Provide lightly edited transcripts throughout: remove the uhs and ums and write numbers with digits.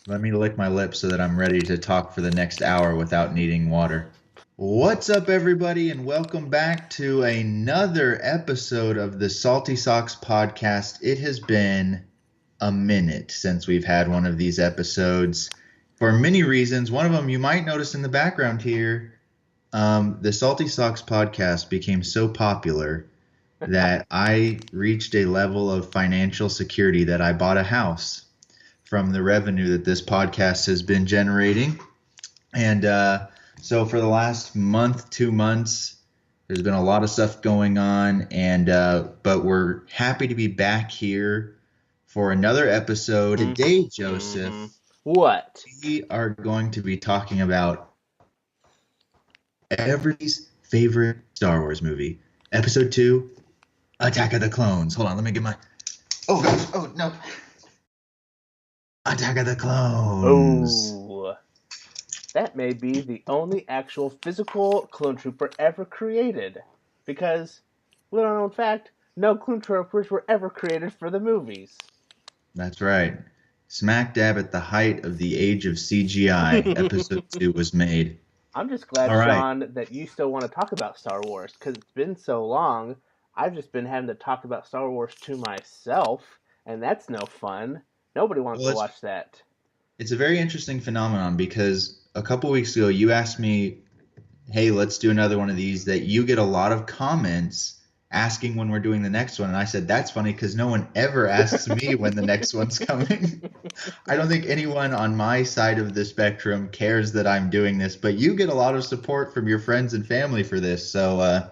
Let me lick my lips so that I'm ready to talk for the next hour without needing water. What's up, everybody, and welcome back to another episode of the Salty Socks podcast. It has been a minute since we've had one of these episodes for many reasons. One of them you might notice in the background here. The Salty Socks podcast became so popular that I reached a level of financial security that I bought a house from the revenue that this podcast has been generating. And so for the last month, 2 months, there's been a lot of stuff going on, and but we're happy to be back here for another episode. Today, Joseph, What? we are going to be talking about everybody's favorite Star Wars movie. Episode 2, Attack of the Clones. Hold on, let me get my... Oh, gosh. Oh, no. Attack of the Clones. Oh. That may be the only actual physical clone trooper ever created. Because, little known fact, no clone troopers were ever created for the movies. That's right. Smack dab at the height of the age of CGI, Episode 2 was made. I'm just glad, All right. Sean, that you still want to talk about Star Wars, because it's been so long. I've just been having to talk about Star Wars to myself, and that's no fun. Nobody wants to watch that. It's a very interesting phenomenon because a couple weeks ago you asked me, hey, let's do another one of these, that you get a lot of comments asking when we're doing the next one. And I said, that's funny because no one ever asks me when the next one's coming. I don't think anyone on my side of the spectrum cares that I'm doing this, but you get a lot of support from your friends and family for this. So,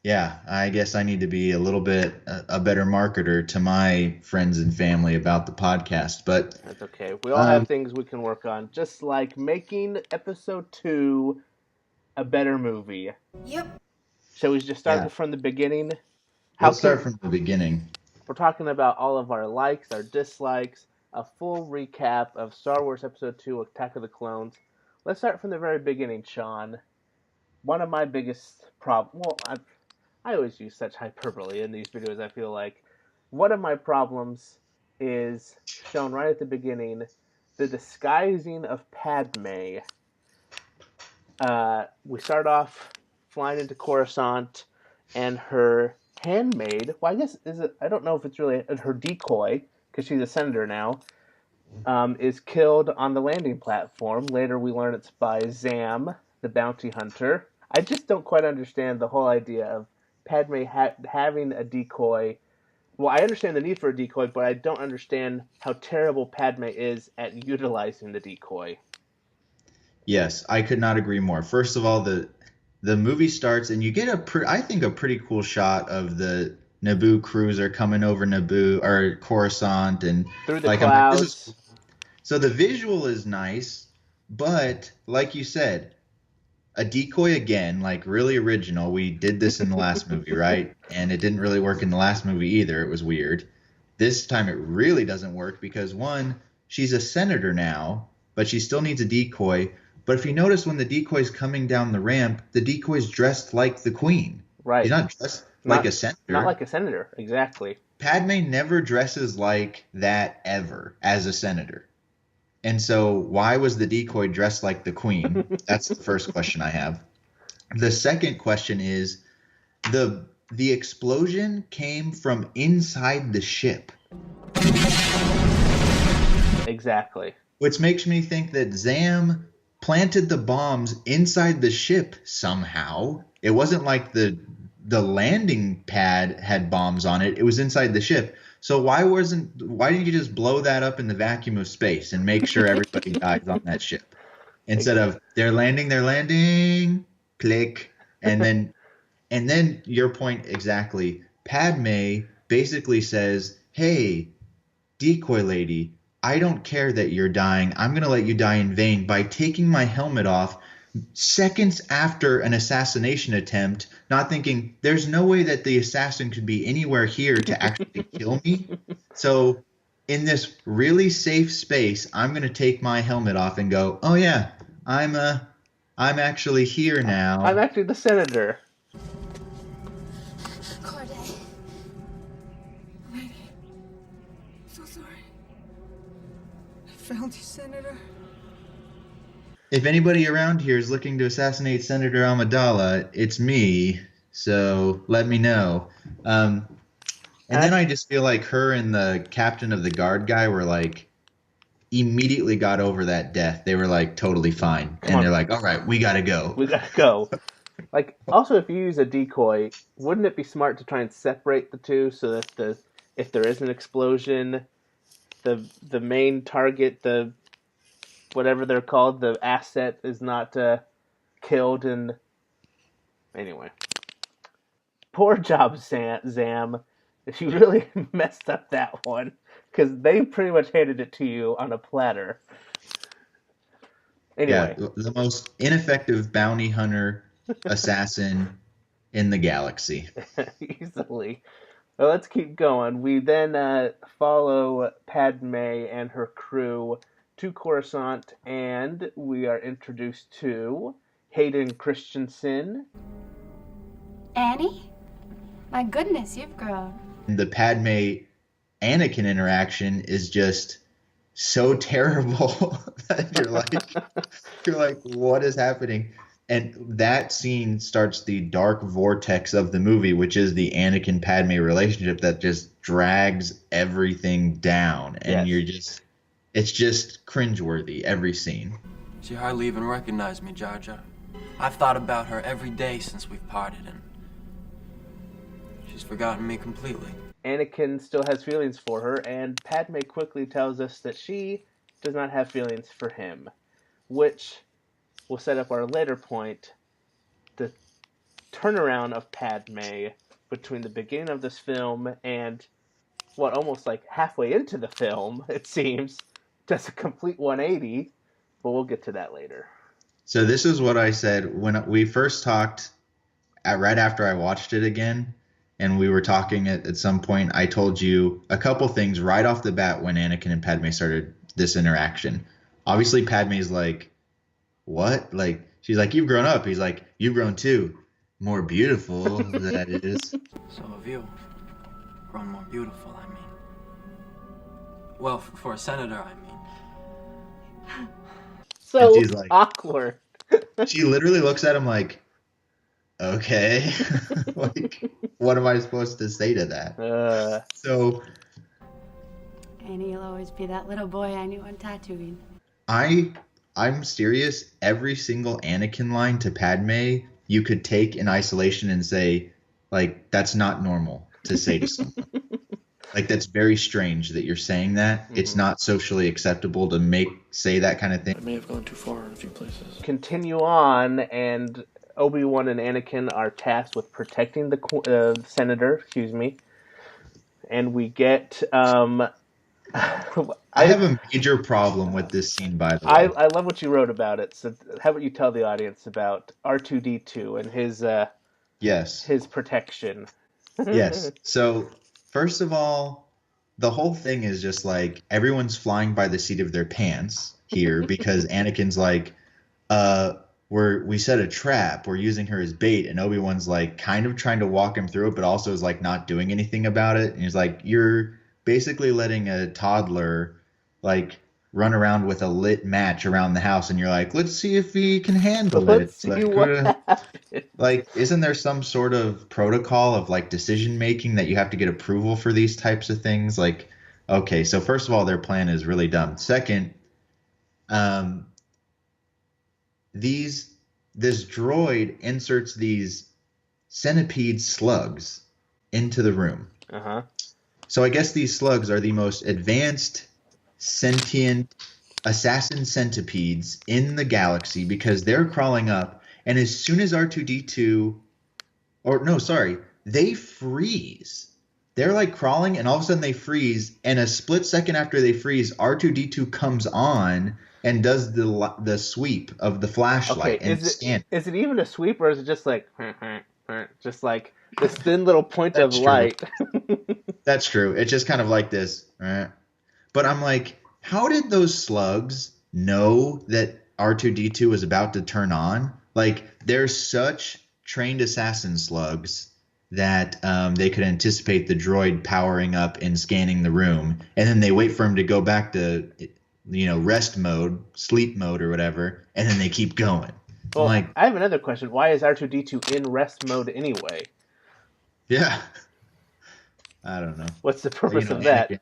yeah, I guess I need to be a little bit a better marketer to my friends and family about the podcast. But that's okay. We all have things we can work on, just like making Episode 2 a better movie. Yep. Shall we just start from the beginning? Let's start from the beginning. We're talking about all of our likes, our dislikes, a full recap of Star Wars Episode 2, Attack of the Clones. Let's start from the very beginning, Sean. One of my biggest problems... Well, I always use such hyperbole in these videos, I feel like. One of my problems is shown right at the beginning, the disguising of Padme. We start off flying into Coruscant, and her handmaid, well, I guess, I don't know if it's really her decoy, because she's a senator now, is killed on the landing platform. Later we learn it's by Zam, the bounty hunter. I just don't quite understand the whole idea of Padme having a decoy. Well, I understand the need for a decoy, but I don't understand how terrible Padme is at utilizing the decoy. Yes, I could not agree more. First of all, the movie starts and you get I think a pretty cool shot of the Naboo cruiser coming over Naboo or Coruscant and through the clouds. So the visual is nice, but like you said, a decoy again, like really original. We did this in the last movie, right? And it didn't really work in the last movie either. It was weird. This time it really doesn't work because one, she's a senator now, but she still needs a decoy. But if you notice when the decoy's coming down the ramp, the decoy's dressed like the queen. Right. He's not dressed like a senator. Not like a senator, exactly. Padme never dresses like that ever as a senator. And so why was the decoy dressed like the queen? That's the first question I have. The second question is the explosion came from inside the ship. Exactly. Which makes me think that Zam planted the bombs inside the ship somehow. It wasn't like the landing pad had bombs on it. It was inside the ship. So why didn't you just blow that up in the vacuum of space and make sure everybody dies on that ship? Instead of they're landing, click, and then your point exactly. Padme basically says, "Hey, decoy lady, I don't care that you're dying. I'm going to let you die in vain by taking my helmet off seconds after an assassination attempt, not thinking there's no way that the assassin could be anywhere here to actually kill me. So in this really safe space, I'm going to take my helmet off and go, oh yeah, I'm actually here now. I'm actually the senator. Corday. Lady. So sorry. found you, Senator. If anybody around here is looking to assassinate Senator Amidala, it's me. So let me know. And then I just feel like her and the captain of the guard guy were like immediately got over that death. They were like totally fine. And they're like, all right, we got to go. We gotta go. Like, also, if you use a decoy, wouldn't it be smart to try and separate the two so that if there is an explosion, the main target, the whatever they're called, the asset is not killed? And anyway, poor job, Zam. You really messed up that one because they pretty much handed it to you on a platter. Anyway, yeah, the most ineffective bounty hunter assassin in the galaxy. Easily. Well, let's keep going. We then follow Padme and her crew to Coruscant, and we are introduced to Hayden Christensen. Annie? My goodness, you've grown. The Padme Anakin interaction is just so terrible that you're like, what is happening? And that scene starts the dark vortex of the movie, which is the Anakin Padme relationship that just drags everything down. And it's just cringeworthy, every scene. She hardly even recognized me, Jar Jar. I've thought about her every day since we've parted, and she's forgotten me completely. Anakin still has feelings for her, and Padme quickly tells us that she does not have feelings for him, which will set up our later point, the turnaround of Padme between the beginning of this film and almost like halfway into the film, it seems, does a complete 180, but we'll get to that later. So this is what I said when we first talked, right after I watched it again, and we were talking at some point. I told you a couple things right off the bat when Anakin and Padme started this interaction. Obviously, Padme's like, what? Like, she's like, you've grown up. He's like, you've grown too. More beautiful, that is. So have you. Grown more beautiful, I mean. Well, for a senator, I mean. So she's like, awkward. She literally looks at him like, okay. Like, what am I supposed to say to that? So Annie, you'll always be that little boy I knew on Tatooine. I'm serious. Every single Anakin line to Padme, you could take in isolation and say, like, that's not normal to say to someone. Like, that's very strange that you're saying that. Mm-hmm. It's not socially acceptable to say that kind of thing. I may have gone too far in a few places. Continue on, and Obi-Wan and Anakin are tasked with protecting the senator, and we get I have a major problem with this scene, by the way. I love what you wrote about it. So how about you tell the audience about R2-D2 and his protection? Yes. So first of all, the whole thing is just like everyone's flying by the seat of their pants here because Anakin's like, we set a trap. We're using her as bait, and Obi-Wan's like kind of trying to walk him through it, but also is like not doing anything about it. And he's like, you're basically letting a toddler like run around with a lit match around the house, and you're like, let's see if he can handle it. Let's see what happens. Like, isn't there some sort of protocol of like decision making that you have to get approval for these types of things? Like, okay, so first of all, their plan is really dumb. Second, this droid inserts these centipede slugs into the room. Uh-huh. So I guess these slugs are the most advanced sentient assassin centipedes in the galaxy because they're crawling up, and as soon as R2-D2 they freeze. They're like crawling, and all of a sudden they freeze, and a split second after they freeze, R2-D2 comes on and does the sweep of the flashlight and scan. Is it even a sweep, or is it just like just like this thin little point of light? That's true. It's just kind of like this. But I'm like, how did those slugs know that R2-D2 was about to turn on? Like, they're such trained assassin slugs that they could anticipate the droid powering up and scanning the room, and then they wait for him to go back to rest mode, sleep mode, or whatever, and then they keep going. Well, I'm like, I have another question. Why is R2-D2 in rest mode anyway? yeah, I don't know. What's the purpose of that? Anakin,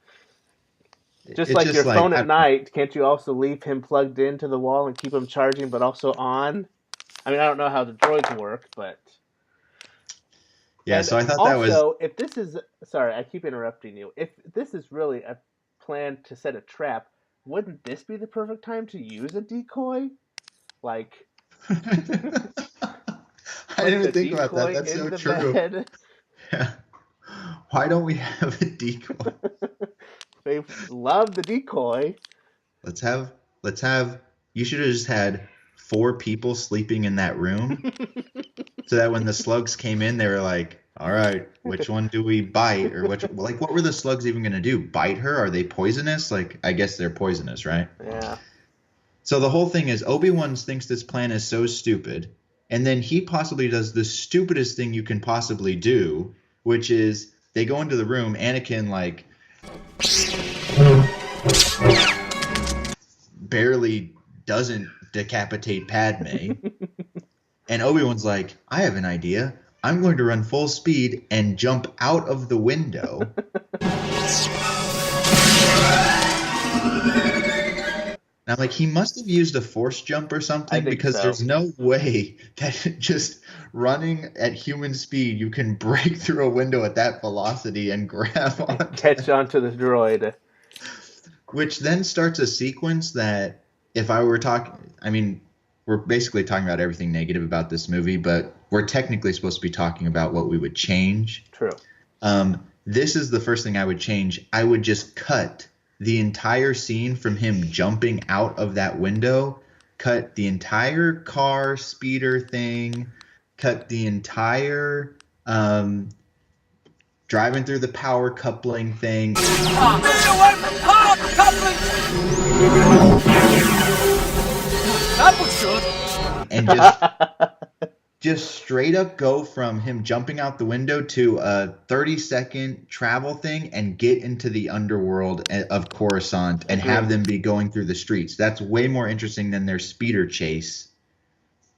Just it's like just your like, phone I at don't know. night, can't you also leave him plugged into the wall and keep him charging, but also on? I mean, I don't know how the droids work, but... Yeah, And so I thought that was also, if this is... Sorry, I keep interrupting you. If this is really a plan to set a trap, wouldn't this be the perfect time to use a decoy? Like... I put didn't the even think about that. decoy That's in so the true. bed. Yeah. Why don't we have a decoy? They love the decoy. Let's have you should have just had 4 people sleeping in that room so that when the slugs came in, they were like, all right, which one do we bite? Or what were the slugs even going to do? Bite her? Are they poisonous? Like, I guess they're poisonous, right? Yeah. So the whole thing is Obi-Wan thinks this plan is so stupid, and then he possibly does the stupidest thing you can possibly do, which is they go into the room, Anakin like barely doesn't decapitate Padme, and Obi-Wan's like, I have an idea. I'm going to run full speed and jump out of the window. And I'm like, he must have used a force jump or something, I think because so. there's no way that just running at human speed you can break through a window at that velocity and grab on. Catch onto the droid. Which then starts a sequence that, if I were talking, I mean, we're basically talking about everything negative about this movie, but we're technically supposed to be talking about what we would change. True. This is the first thing I would change. I would just cut the entire scene from him jumping out of that window, cut the entire car speeder thing, cut the entire driving through the power coupling thing. That was good. And just straight up go from him jumping out the window to a 30-second travel thing and get into the underworld of Coruscant and have them be going through the streets. That's way more interesting than their speeder chase.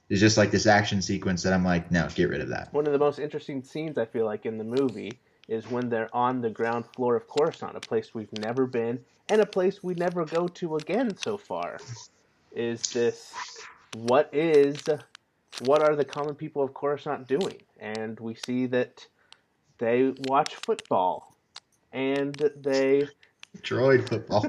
It's just like this action sequence that I'm like, no, get rid of that. One of the most interesting scenes, I feel like, in the movie is when they're on the ground floor of Coruscant, a place we've never been and a place we never go to again so far. Is this, what are the common people of Coruscant doing? And we see that they watch football and they... Droid football.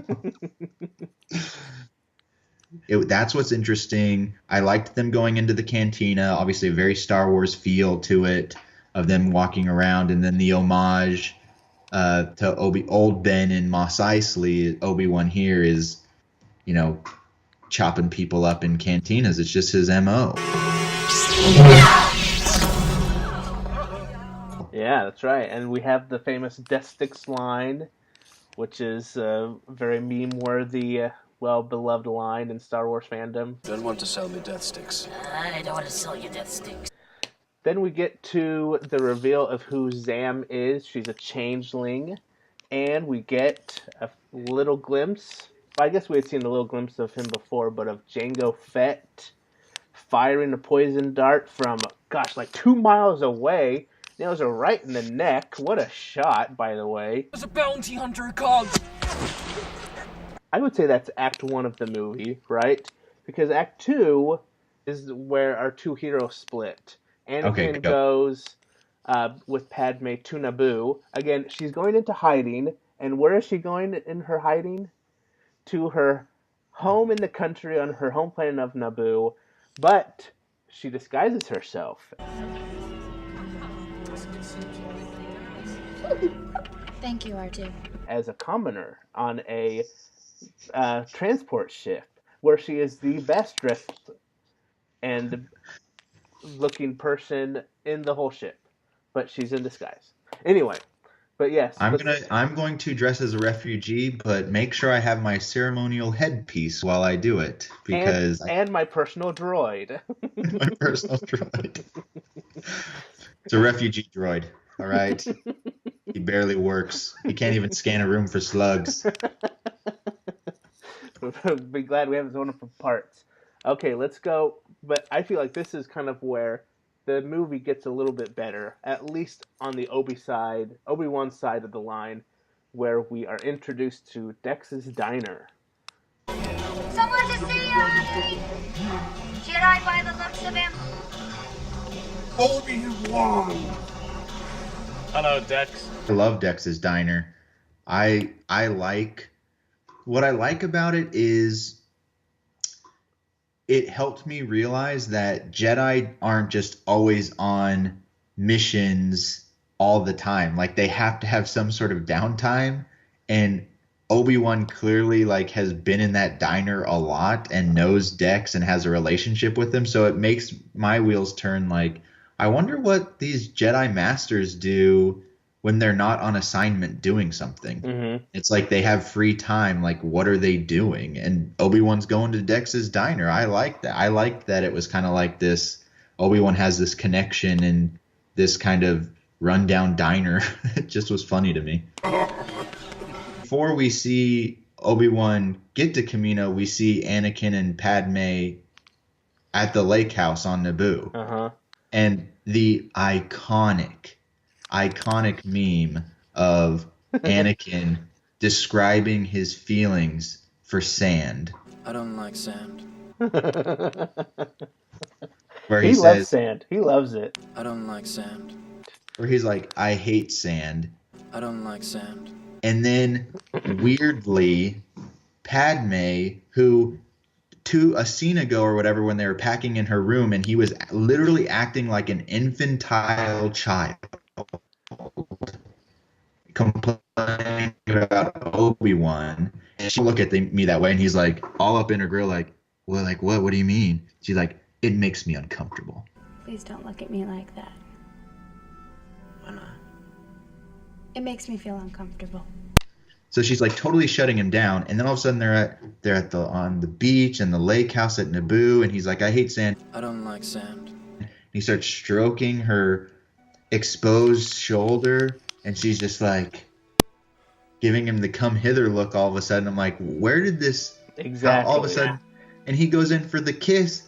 That's what's interesting. I liked them going into the cantina. Obviously, a very Star Wars feel to it, of them walking around, and then the homage to old Ben and Mos Eisley. Obi-Wan here is, chopping people up in cantinas. It's just his MO. Yeah, that's right. And we have the famous Death Sticks line, which is a very meme-worthy, well-beloved line in Star Wars fandom. Don't want to sell me death sticks. I don't want to sell you death sticks. Then we get to the reveal of who Zam is. She's a changeling. And we get a little glimpse. I guess we had seen a little glimpse of him before, but of Jango Fett firing a poison dart from, like 2 miles away. Nails her right in the neck. What a shot, by the way. There's a bounty hunter called. I would say that's Act 1 of the movie, right? Because Act 2 is where our two heroes split. Anakin goes with Padme to Naboo. Again, she's going into hiding. And where is she going in her hiding? To her home in the country on her home planet of Naboo. But she disguises herself. Thank you, R2. As a commoner on a transport ship, where she is the best dressed and looking person in the whole ship, but she's in disguise. Anyway, but yes, I'm going to dress as a refugee, but make sure I have my ceremonial headpiece while I do it, because and my personal droid. My personal droid. It's a refugee droid. All right. He barely works. He can't even scan a room for slugs. Be glad we have his own for parts. Okay, let's go. But I feel like this is kind of where the movie gets a little bit better, at least on the Obi-Wan side of the line, where we are introduced to Dex's Diner. Someone to see you! Jedi by the looks of him. Obi-Wan! Hello, Dex. I love Dex's Diner. I like what I like about it is it helped me realize that Jedi aren't just always on missions all the time. Like they have to have some sort of downtime, and Obi-Wan clearly like has been in that diner a lot and knows Dex and has a relationship with him. So it makes my wheels turn like, I wonder what these Jedi Masters do when they're not on assignment doing something. Mm-hmm. It's like they have free time. Like, what are they doing? And Obi-Wan's going to Dex's Diner. I like that. I liked that it was kind of like this. Obi-Wan has this connection and this kind of rundown diner. It just was funny to me. Before we see Obi-Wan get to Kamino, we see Anakin and Padme at the lake house on Naboo. Uh-huh. And the iconic meme of Anakin describing his feelings for sand. I don't like sand. Where He loves sand. He loves it. I don't like sand. Where he's like, I hate sand. I don't like sand. And then, weirdly, Padme, who a scene ago or whatever when they were packing in her room and he was literally acting like an infantile child, complaining about Obi-Wan, and she'll look at me that way and he's like all up in her grill like, well, like what do you mean? She's like, it makes me uncomfortable. Please don't look at me like that. Why not? It makes me feel uncomfortable. So she's like totally shutting him down, and then all of a sudden they're on the beach and the lake house at Naboo, and he's like, I hate sand. I don't like sand. He starts stroking her exposed shoulder, and she's just like giving him the come hither look all of a sudden. I'm like, where did this Exactly. all of a sudden? And he goes in for the kiss.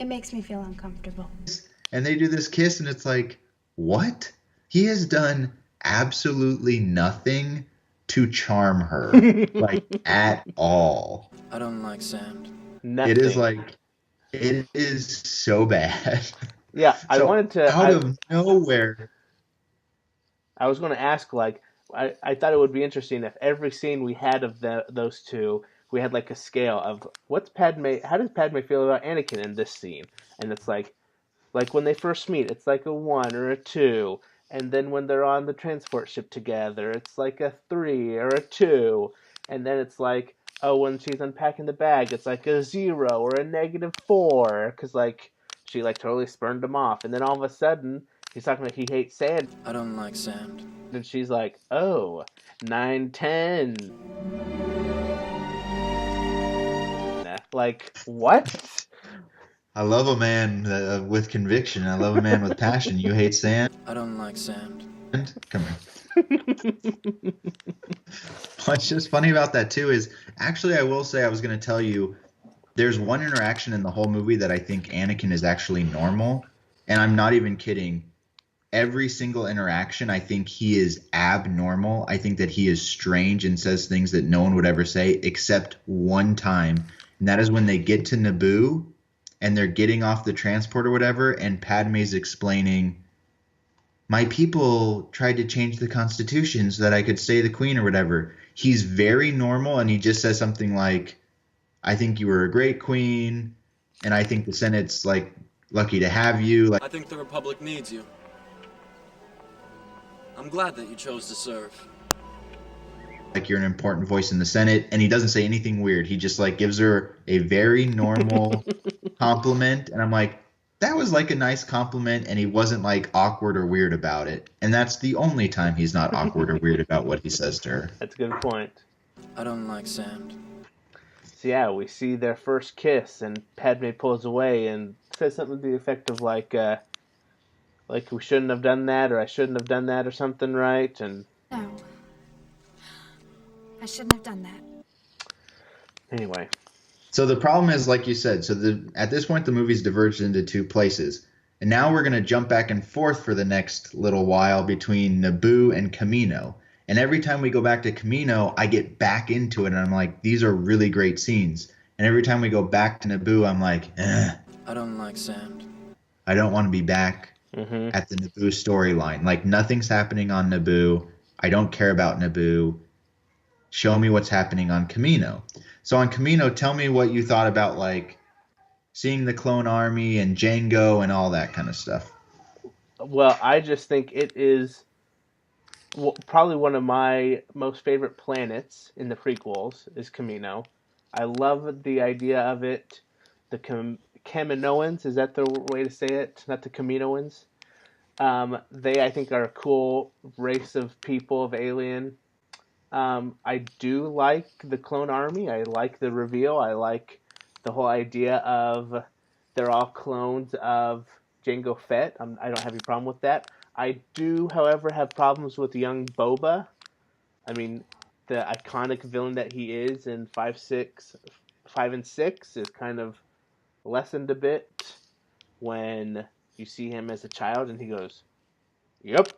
It makes me feel uncomfortable. And they do this kiss, and it's like, what? He has done absolutely nothing to charm her, like at all. I don't like sand. Nothing. It is so bad. Yeah, I So, wanted to. out of nowhere. I was going to ask, like, I thought it would be interesting if every scene we had of those two, we had like a scale of how does Padme feel about Anakin in this scene? And it's like when they first meet, it's like a 1 or a 2. And then when they're on the transport ship together, it's like a 3 or a 2. And then it's like, oh, when she's unpacking the bag, it's like a 0 or a -4. Because, like, she, like, totally spurned him off. And then all of a sudden, he's talking like he hates sand. I don't like sand. And she's like, oh, 9, 10. Like, what? I love a man with conviction. I love a man with passion. You hate sand? I don't like sand. Come here. What's just funny about that, too, is actually I will say I was going to tell you there's one interaction in the whole movie that I think Anakin is actually normal. And I'm not even kidding. Every single interaction, I think he is abnormal. I think that he is strange and says things that no one would ever say, except one time. And that is when they get to Naboo and they're getting off the transport or whatever, and Padme's explaining, my people tried to change the Constitution so that I could stay the queen or whatever. He's very normal, and he just says something like, I think you were a great queen, and I think the Senate's, like, lucky to have you. Like, I think the Republic needs you. I'm glad that you chose to serve. Like you're an important voice in the Senate, and he doesn't say anything weird. He just like gives her a very normal compliment, and I'm like, that was like a nice compliment, and he wasn't like awkward or weird about it. And that's the only time he's not awkward or weird about what he says to her. That's a good point. I don't like sand. So yeah, we see their first kiss, and Padme pulls away and says something to the effect of like we shouldn't have done that, or I shouldn't have done that, or something, right? And No. I shouldn't have done that. anyway, So the problem is, like you said, at this point the movie's diverged into two places. And now we're going to jump back and forth for the next little while between Naboo and Camino. And every time we go back to Camino, I get back into it and I'm like, these are really great scenes. And every time we go back to Naboo, I'm like, I don't like sand. I don't want to be back at the Naboo storyline. Like, nothing's happening on Naboo. I don't care about Naboo. Show me what's happening on Camino. So on Camino, tell me what you thought about, like, seeing the clone army and Jango and all that kind of stuff. well, I just think it is probably one of my most favorite planets in the prequels is Camino. I love the idea of it. The Kaminoans, is that the way to say it? Not the Kaminoans. They, I think, are a cool race of people, of alien. I do like the clone army. I like the reveal. I like the whole idea of they're all clones of Jango Fett. I don't have any problem with that. I do, however, have problems with young Boba. I mean, the iconic villain that he is in 5 and 6 is kind of lessened a bit when you see him as a child and he goes, "Yep."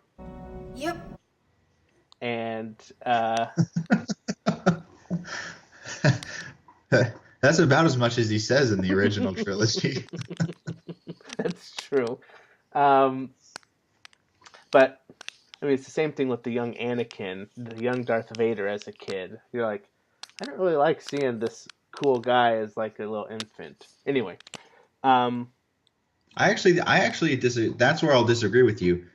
Yep. And That's about as much as he says in the original trilogy. that's true. But I mean, it's the same thing with the young Anakin, the young Darth Vader as a kid. You're like, I don't really like seeing this cool guy as like a little infant. Anyway, I actually disagree. That's where I'll disagree with you.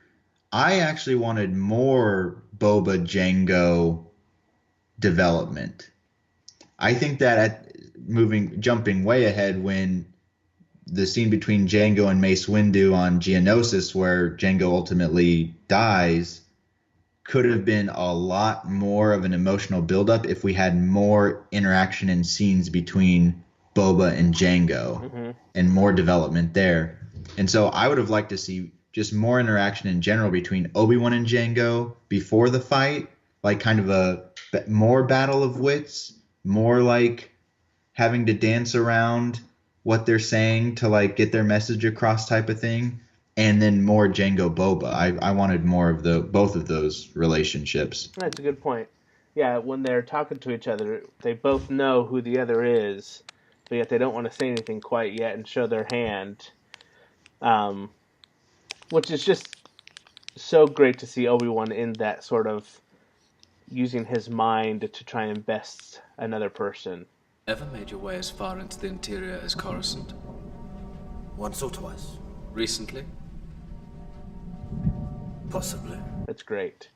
I actually wanted more Boba Jango development. I think that jumping way ahead, when the scene between Jango and Mace Windu on Geonosis, where Jango ultimately dies, could have been a lot more of an emotional buildup if we had more interaction and scenes between Boba and Jango and more development there. And so I would have liked to see just more interaction in general between Obi-Wan and Jango before the fight, like kind of a more battle of wits, more like having to dance around what they're saying to like get their message across type of thing, and then more Jango Boba. I wanted more of both of those relationships. that's a good point. Yeah, when they're talking to each other, they both know who the other is, but yet they don't want to say anything quite yet and show their hand. Which is just so great to see Obi-Wan in that sort of using his mind to try and best another person. Ever made your way as far into the interior as Coruscant? Once or twice. Recently? Possibly. That's great.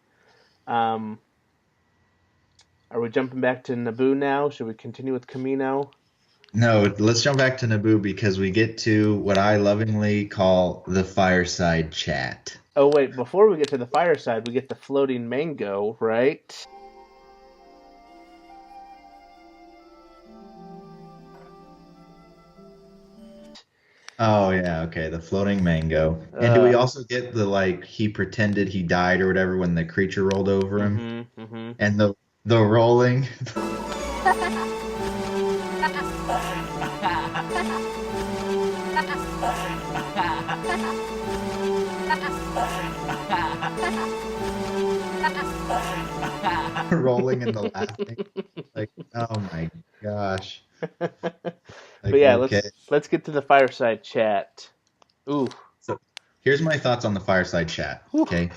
Are we jumping back to Naboo now? Should we continue with Camino? No, let's jump back to Naboo because we get to what I lovingly call the fireside chat. Oh, wait, before we get to the fireside, we get the floating mango, right? Oh, yeah, okay, the floating mango. And do we also get the, like, he pretended he died or whatever when the creature rolled over him? And the rolling? Rolling and the laughing. Like, oh my gosh. Like, but yeah, okay. let's get to the fireside chat. Ooh. So here's my thoughts on the fireside chat. Okay.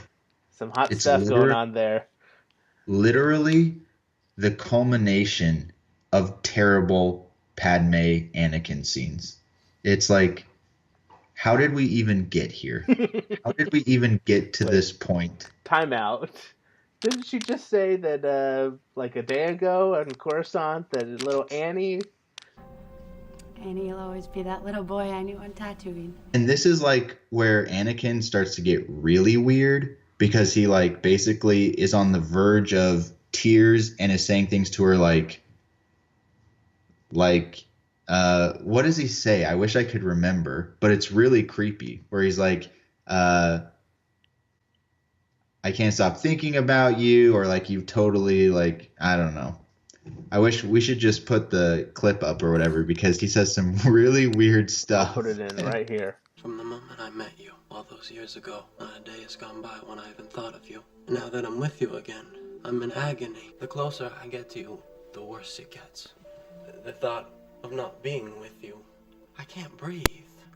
Some hot stuff going on there. Literally the culmination of terrible Padme Anakin scenes. It's like, how did we even get here? How did we even get to this point? Time out. Didn't she just say that, like a day ago on Coruscant, that little Annie... Annie will always be that little boy I knew on Tatooine. And this is like where Anakin starts to get really weird, because he like basically is on the verge of tears and is saying things to her like what does he say? I wish I could remember, but it's really creepy. Where he's like, I can't stop thinking about you, or like you totally like, I don't know. I wish we should just put the clip up or whatever, because he says some really weird stuff. I'll put it in right here. From the moment I met you, all those years ago, not a day has gone by when I haven't thought of you. Now that I'm with you again, I'm in agony. The closer I get to you, the worse it gets. The thought of not being with you, I can't breathe.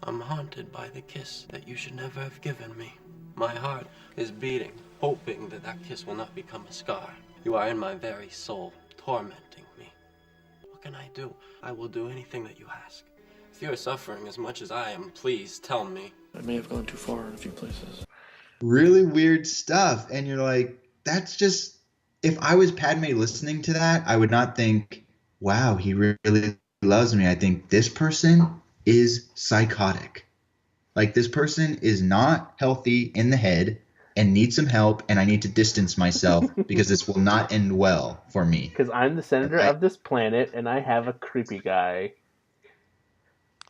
I'm haunted by the kiss that you should never have given me. My heart is beating, hoping that that kiss will not become a scar. You are in my very soul, tormenting me. What can I do? I will do anything that you ask. If you are suffering as much as I am, please tell me. I may have gone too far in a few places. Really weird stuff. And you're like, that's just, if I was Padme listening to that, I would not think, wow, he really loves me. I think this person is psychotic. Like, this person is not healthy in the head and needs some help, and I need to distance myself because this will not end well for me. Because I'm the senator of this planet, and I have a creepy guy.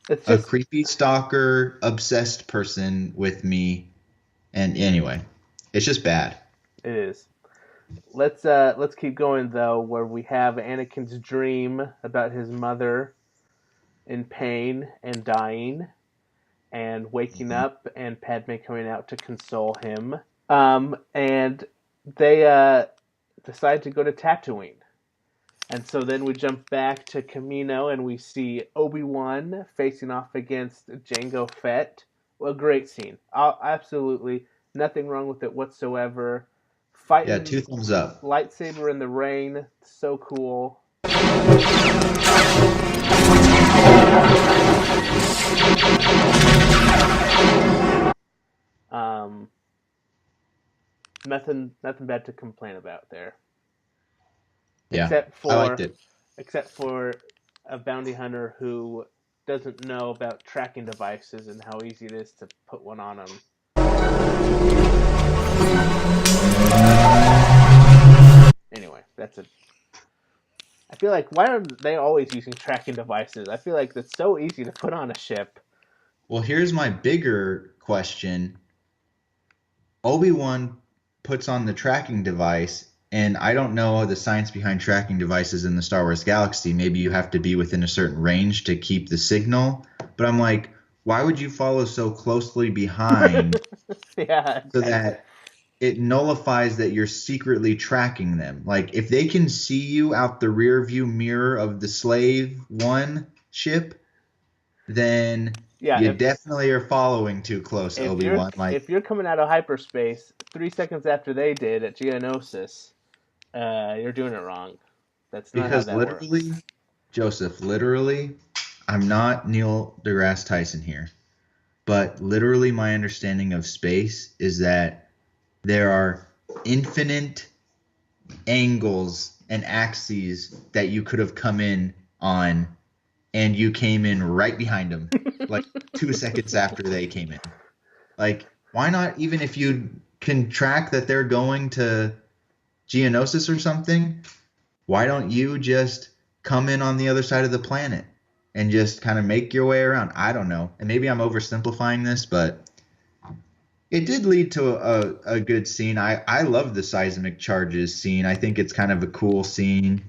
It's just a creepy stalker, obsessed person with me. And anyway, it's just bad. It is. Let's keep going though, where we have Anakin's dream about his mother in pain and dying, and waking up, and Padme coming out to console him. And they decide to go to Tatooine. And so then we jump back to Kamino, and we see Obi-Wan facing off against Jango Fett. Well, a great scene. Absolutely nothing wrong with it whatsoever. Fighting, yeah, 2 thumbs up. Lightsaber in the rain, so cool. Nothing bad to complain about there. Yeah, I liked it. Except for a bounty hunter who doesn't know about tracking devices and how easy it is to put one on him. Anyway, that's it. I feel like, why are they always using tracking devices? I feel like it's so easy to put on a ship. Well, here's my bigger question. Obi-Wan puts on the tracking device, and I don't know the science behind tracking devices in the Star Wars galaxy. Maybe you have to be within a certain range to keep the signal. But I'm like, why would you follow so closely behind yeah, so that it nullifies that you're secretly tracking them? Like, if they can see you out the rear view mirror of the Slave One ship, then you definitely are following too close, Obi-Wan. If you're coming out of hyperspace 3 seconds after they did at Geonosis, you're doing it wrong. That's not because how that literally, works. Joseph, literally, I'm not Neil deGrasse Tyson here, but literally my understanding of space is that there are infinite angles and axes that you could have come in on, and you came in right behind them, like 2 seconds after they came in. Like, why not, even if you can track that they're going to Geonosis or something, why don't you just come in on the other side of the planet and just kind of make your way around? I don't know. And maybe I'm oversimplifying this, but it did lead to a good scene. I love the seismic charges scene. I think it's kind of a cool scene.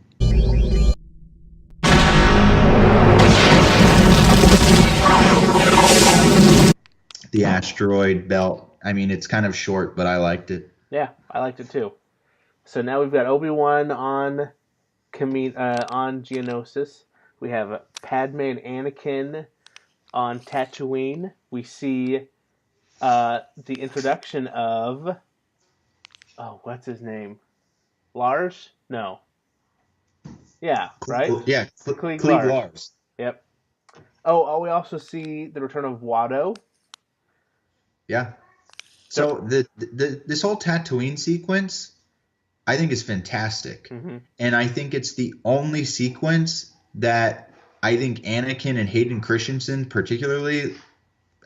The asteroid belt. I mean, it's kind of short, but I liked it. Yeah, I liked it too. So now we've got Obi-Wan on Geonosis. We have Padme and Anakin on Tatooine. We see the introduction of... Oh, what's his name? Lars? No. Yeah, right? Yeah, Cliegg Lars. Yep. Oh, we also see the return of Watto. Yeah. So this whole Tatooine sequence, I think, is fantastic. Mm-hmm. And I think it's the only sequence that I think Anakin and Hayden Christensen particularly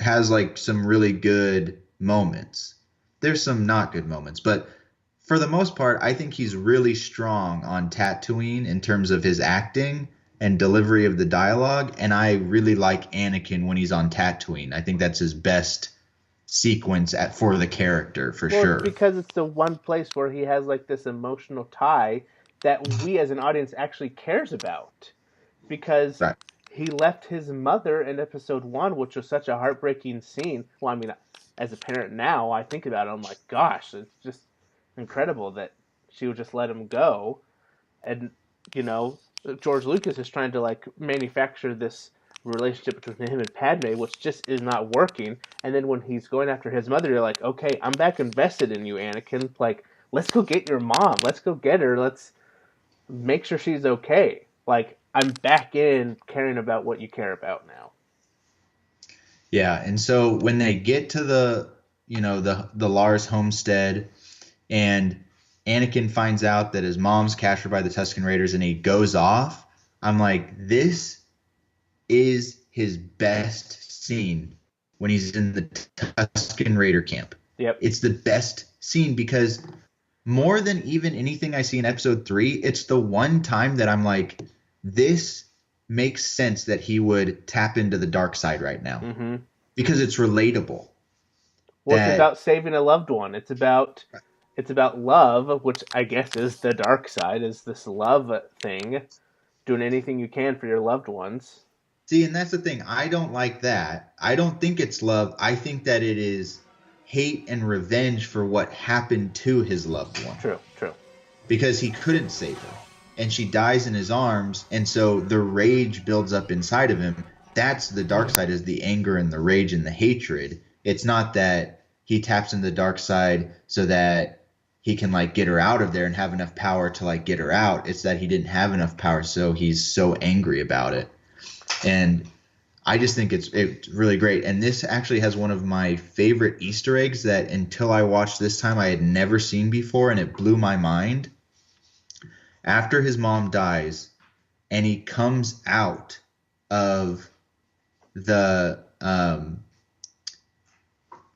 has like some really good moments. There's some not good moments, but for the most part, I think he's really strong on Tatooine in terms of his acting. and delivery of the dialogue. And I really like Anakin when he's on Tatooine. I think that's his best sequence for the character, for sure. Because it's the one place where he has like this emotional tie that we as an audience actually cares about. Because Right. he left his mother in episode 1, which was such a heartbreaking scene. Well, I mean, as a parent now, I think about it, I'm like, gosh, it's just incredible that she would just let him go. And, you know, George Lucas is trying to, like, manufacture this relationship between him and Padme, which just is not working. And then when he's going after his mother, you're like, okay, I'm back invested in you, Anakin. Like, let's go get your mom. Let's go get her. Let's make sure she's okay. Like, I'm back in caring about what you care about now. Yeah, and so when they get to the Lars homestead, and Anakin finds out that his mom's captured by the Tusken Raiders and he goes off, I'm like, this is his best scene when he's in the Tusken Raider camp. Yep. It's the best scene because more than even anything I see in episode 3, it's the one time that I'm like, this makes sense that he would tap into the dark side right now. Mm-hmm. Because it's relatable. Well, it's about saving a loved one. It's about love, which I guess is the dark side, is this love thing, doing anything you can for your loved ones. See, and that's the thing. I don't like that. I don't think it's love. I think that it is hate and revenge for what happened to his loved one. True. Because he couldn't save her. And she dies in his arms, and so the rage builds up inside of him. That's the dark side, is the anger and the rage and the hatred. It's not that he taps into the dark side so that he can like get her out of there and have enough power to like get her out. It's that he didn't have enough power, so he's so angry about it. And I just think it's really great. And this actually has one of my favorite Easter eggs that until I watched this time I had never seen before, and it blew my mind. After his mom dies and he comes out of the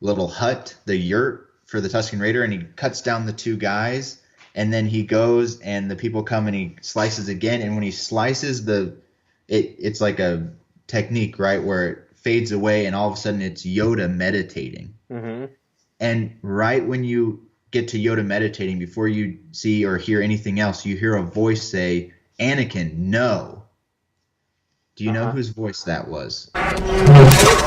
little hut, the yurt for the Tusken Raider, and he cuts down the 2 guys, and then he goes and the people come and he slices again, and when he slices it's like a technique, right, where it fades away and all of a sudden it's Yoda meditating. Mm-hmm. And right when you get to Yoda meditating, before you see or hear anything else, you hear a voice say, "Anakin, no." Do you know whose voice that was? Anakin!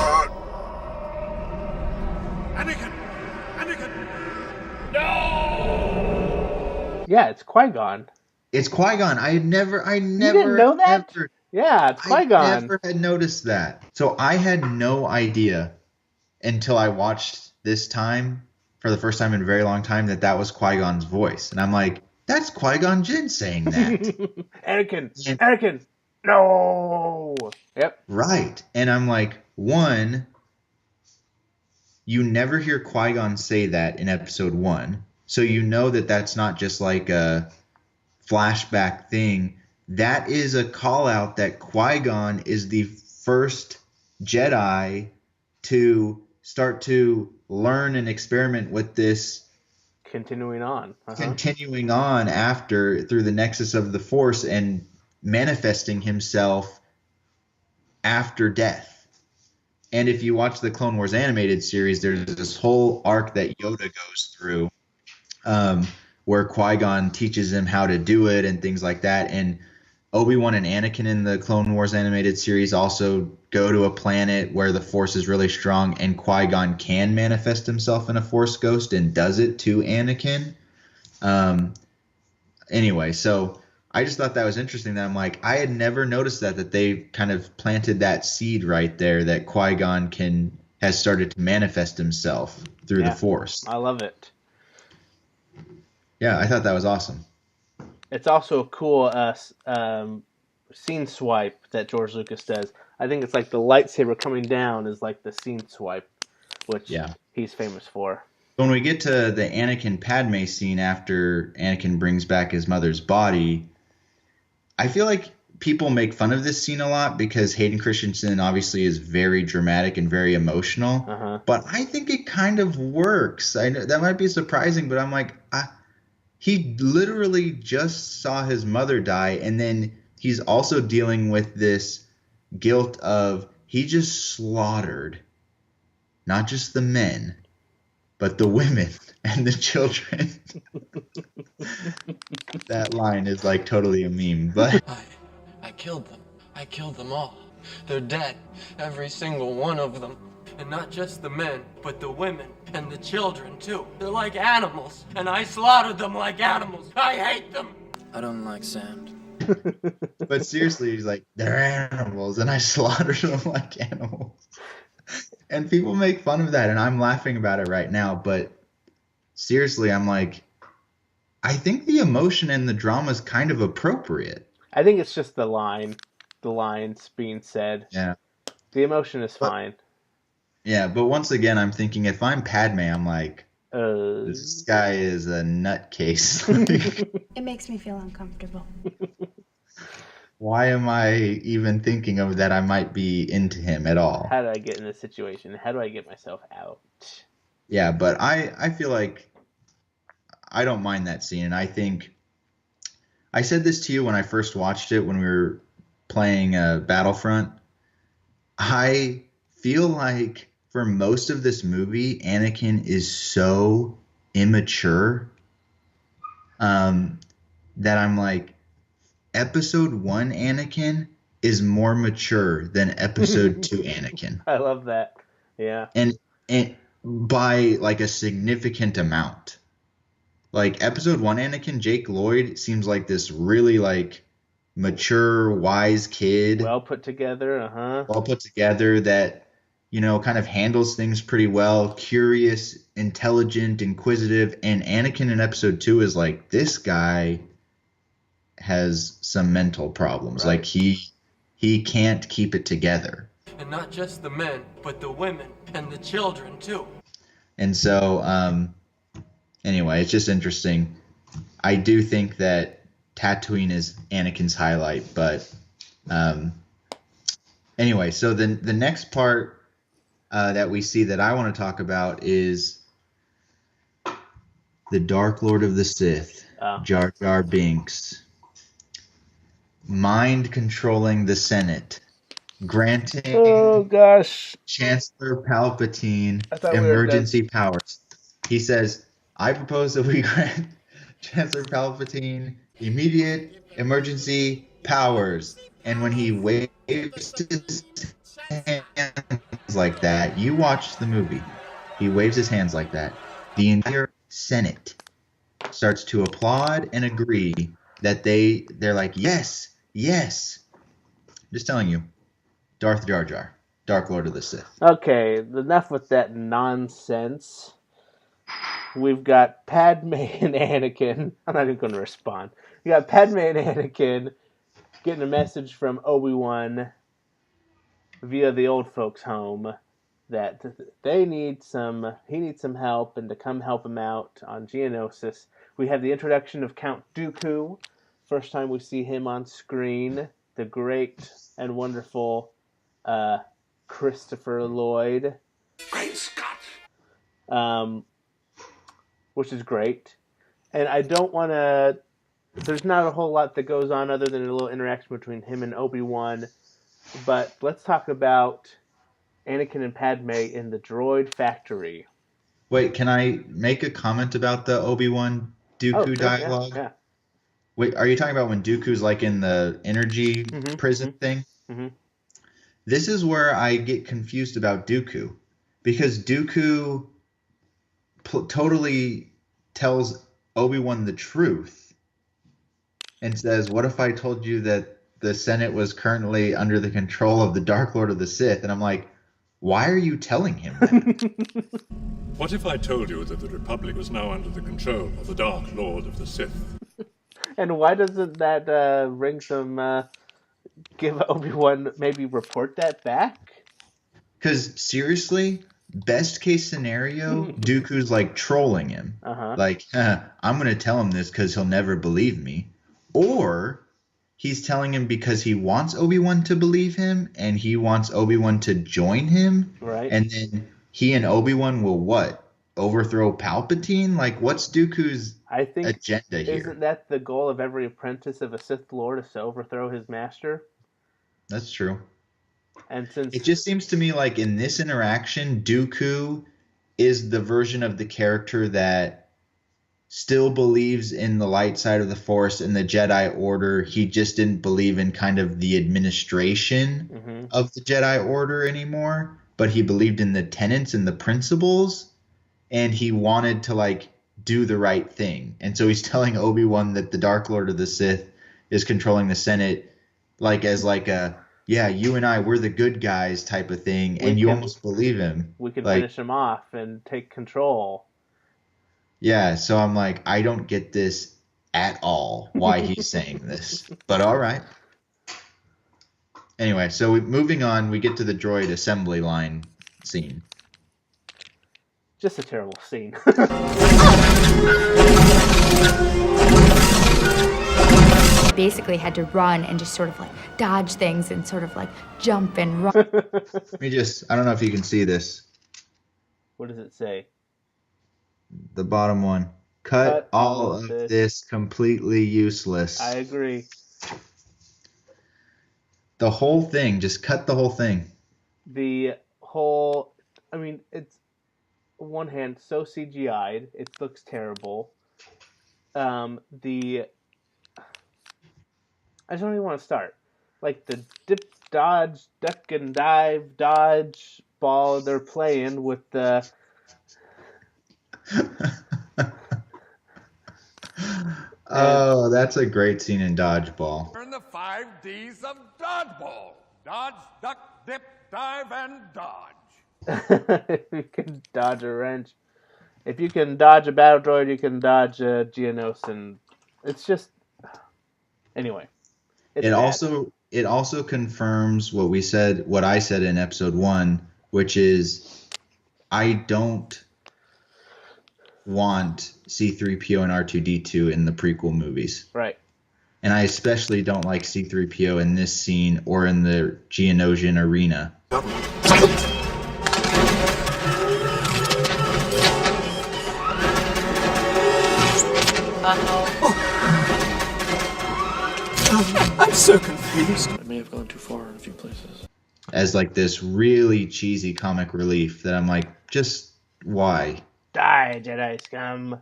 Yeah, it's Qui-Gon. It's Qui-Gon. I never You didn't know that? Yeah, it's Qui-Gon. I never had noticed that. So I had no idea until I watched this time for the first time in a very long time that was Qui-Gon's voice. And I'm like, that's Qui-Gon Jinn saying that. Anakin, no. Yep. Right. And I'm like, one, you never hear Qui-Gon say that in episode 1. So you know that that's not just like a flashback thing. That is a call out that Qui-Gon is the first Jedi to start to learn and experiment with this. Continuing on after through the nexus of the Force and manifesting himself after death. And if you watch the Clone Wars animated series, there's this whole arc that Yoda goes through where Qui-Gon teaches him how to do it and things like that. And Obi-Wan and Anakin in the Clone Wars animated series also go to a planet where the Force is really strong, and Qui-Gon can manifest himself in a Force ghost and does it to Anakin. Anyway, so I just thought that was interesting that I'm like, I had never noticed that they kind of planted that seed right there that Qui-Gon has started to manifest himself through the Force. I love it. Yeah, I thought that was awesome. It's also a cool scene swipe that George Lucas does. I think it's like the lightsaber coming down is like the scene swipe, which he's famous for. When we get to the Anakin Padme scene after Anakin brings back his mother's body, I feel like people make fun of this scene a lot because Hayden Christensen obviously is very dramatic and very emotional. But I think it kind of works. I know that might be surprising, but I'm like, he literally just saw his mother die, and then he's also dealing with this guilt of he just slaughtered not just the men, but the women and the children. That line is like totally a meme, but I killed them. I killed them all. They're dead. Every single one of them. And not just the men, but the women and the children too. They're like animals, and I slaughtered them like animals. I hate them. I don't like sand. but seriously, he's like, they're animals, and I slaughtered them like animals. And people make fun of that, and I'm laughing about it right now. But seriously, I'm like, I think the emotion and the drama is kind of appropriate. I think it's just the lines being said. Yeah. The emotion is fine. Yeah, but once again, I'm thinking if I'm Padme, I'm like, this guy is a nutcase. It makes me feel uncomfortable. Why am I even thinking of that I might be into him at all? How did I get in this situation? How do I get myself out? Yeah, but I feel like I don't mind that scene. And I think I said this to you when I first watched it when we were playing Battlefront. I feel like for most of this movie, Anakin is so immature that I'm like, Episode 1 Anakin is more mature than Episode 2 Anakin. I love that. Yeah. And by like a significant amount. Like Episode 1 Anakin, Jake Lloyd seems like this really like mature, wise kid. Well put together, Well put together that, you know, kind of handles things pretty well, curious, intelligent, inquisitive. And Anakin in Episode 2 is like, this guy has some mental problems. Right. Like he can't keep it together. And not just the men, but the women and the children too. And so, anyway, it's just interesting. I do think that Tatooine is Anakin's highlight, but anyway, so the next part that we see that I want to talk about is the Dark Lord of the Sith, Jar Jar Binks, mind controlling the Senate, granting Chancellor Palpatine emergency powers. He says, I propose that we grant Chancellor Palpatine immediate emergency powers. And when he waves his hands like that, you watch the movie. He waves his hands like that. The entire Senate starts to applaud and agree that they're like, yes, yes. Just telling you, Darth Jar Jar, Dark Lord of the Sith. Okay, enough with that nonsense. We've got Padme and Anakin. I'm not even going to respond. We got Padme and Anakin getting a message from Obi-Wan via the old folks' home that he needs some help and to come help him out on Geonosis. We have the introduction of Count Dooku. First time we see him on screen. The great and wonderful Christopher Lloyd. Great Scott! Which is great. And I don't want to... There's not a whole lot that goes on other than a little interaction between him and Obi-Wan. But let's talk about Anakin and Padme in the droid factory. Wait, can I make a comment about the Obi-Wan Dooku dialogue? Yeah. Wait, are you talking about when Dooku's like in the energy prison thing? Mm-hmm. This is where I get confused about Dooku. Because Dooku totally tells Obi-Wan the truth. And says, what if I told you that the Senate was currently under the control of the Dark Lord of the Sith? And I'm like, why are you telling him that? What if I told you that the Republic was now under the control of the Dark Lord of the Sith? And why doesn't that ring some... give Obi-Wan maybe report that back? Because seriously, best case scenario, Dooku's like trolling him. Like, I'm going to tell him this because he'll never believe me. Or he's telling him because he wants Obi-Wan to believe him and he wants Obi-Wan to join him. Right. And then he and Obi-Wan will what? overthrow Palpatine? Like, what's Dooku's agenda here? Isn't that the goal of every apprentice of a Sith Lord, is to overthrow his master? That's true. And since it just seems to me like in this interaction, Dooku is the version of the character that still believes in the light side of the Force and the Jedi Order. He just didn't believe in kind of the administration of the Jedi Order anymore, but he believed in the tenets and the principles, and he wanted to like do the right thing. And so he's telling Obi-Wan that the Dark Lord of the Sith is controlling the Senate like as like a, yeah, you and I, we're the good guys type of thing, and you almost believe him. We can like, finish him off and take control. Yeah, so I'm like, I don't get this at all, why he's saying this. But all right. Anyway, so moving on, we get to the droid assembly line scene. Just a terrible scene. Basically had to run and just sort of like dodge things and sort of like jump and run. Let me just, I don't know if you can see this. What does it say? The bottom one. Cut all of this completely useless. I agree. The whole thing, just cut the whole thing. The whole, I mean, it's on one hand so CGI'd, it looks terrible. I don't even want to start. Like the dip, dodge, duck and dive, dodge ball they're playing with the... Oh, that's a great scene in Dodgeball. Learn the 5 Ds of Dodgeball. Dodge, duck, dip, dive, and dodge. If you can dodge a wrench. If you can dodge a battle droid, you can dodge a Geonosian. It's just... Anyway. It also confirms what I said in episode 1, which is I don't want C-3PO and R2-D2 in the prequel movies. Right. And I especially don't like C-3PO in this scene or in the Geonosian arena. I'm so confused. I may have gone too far in a few places. As like this really cheesy comic relief that I'm like, just why? Die, Jedi scum.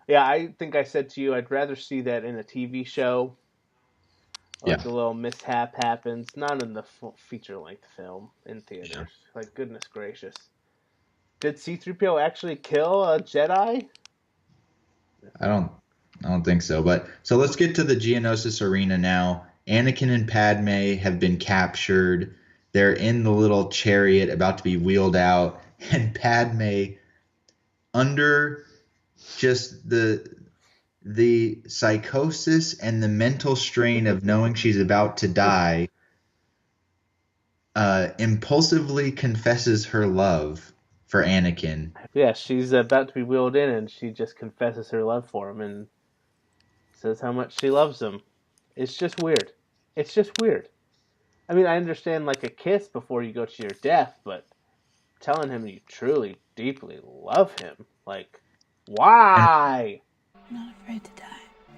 Yeah, I think I said to you, I'd rather see that in a TV show. Like a little mishap happens, not in the feature-length film in theaters. Yeah. Like, goodness gracious. Did C-3PO actually kill a Jedi? I don't think so. But so let's get to the Geonosis arena now. Anakin and Padme have been captured. They're in the little chariot about to be wheeled out, and Padme, under just the psychosis and the mental strain of knowing she's about to die, impulsively confesses her love for Anakin. Yeah, she's about to be wheeled in, and she just confesses her love for him and says how much she loves him. It's just weird. It's just weird. I mean, I understand like a kiss before you go to your death, but telling him you truly, deeply love him, like, why? I'm not afraid to die.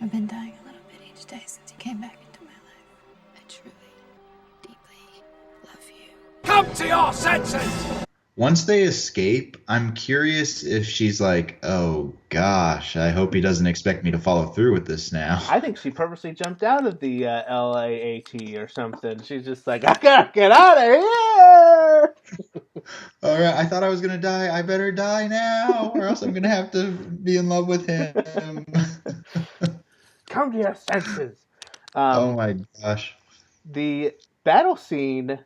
I've been dying a little bit each day since you came back into my life. I truly, deeply love you. Come to your senses! Once they escape, I'm curious if she's like, oh gosh, I hope he doesn't expect me to follow through with this now. I think she purposely jumped out of the LAAT or something. She's just like, I gotta get out of here! All right, I thought I was going to die. I better die now, or else I'm going to have to be in love with him. Come to your senses. Oh my gosh. The battle scene,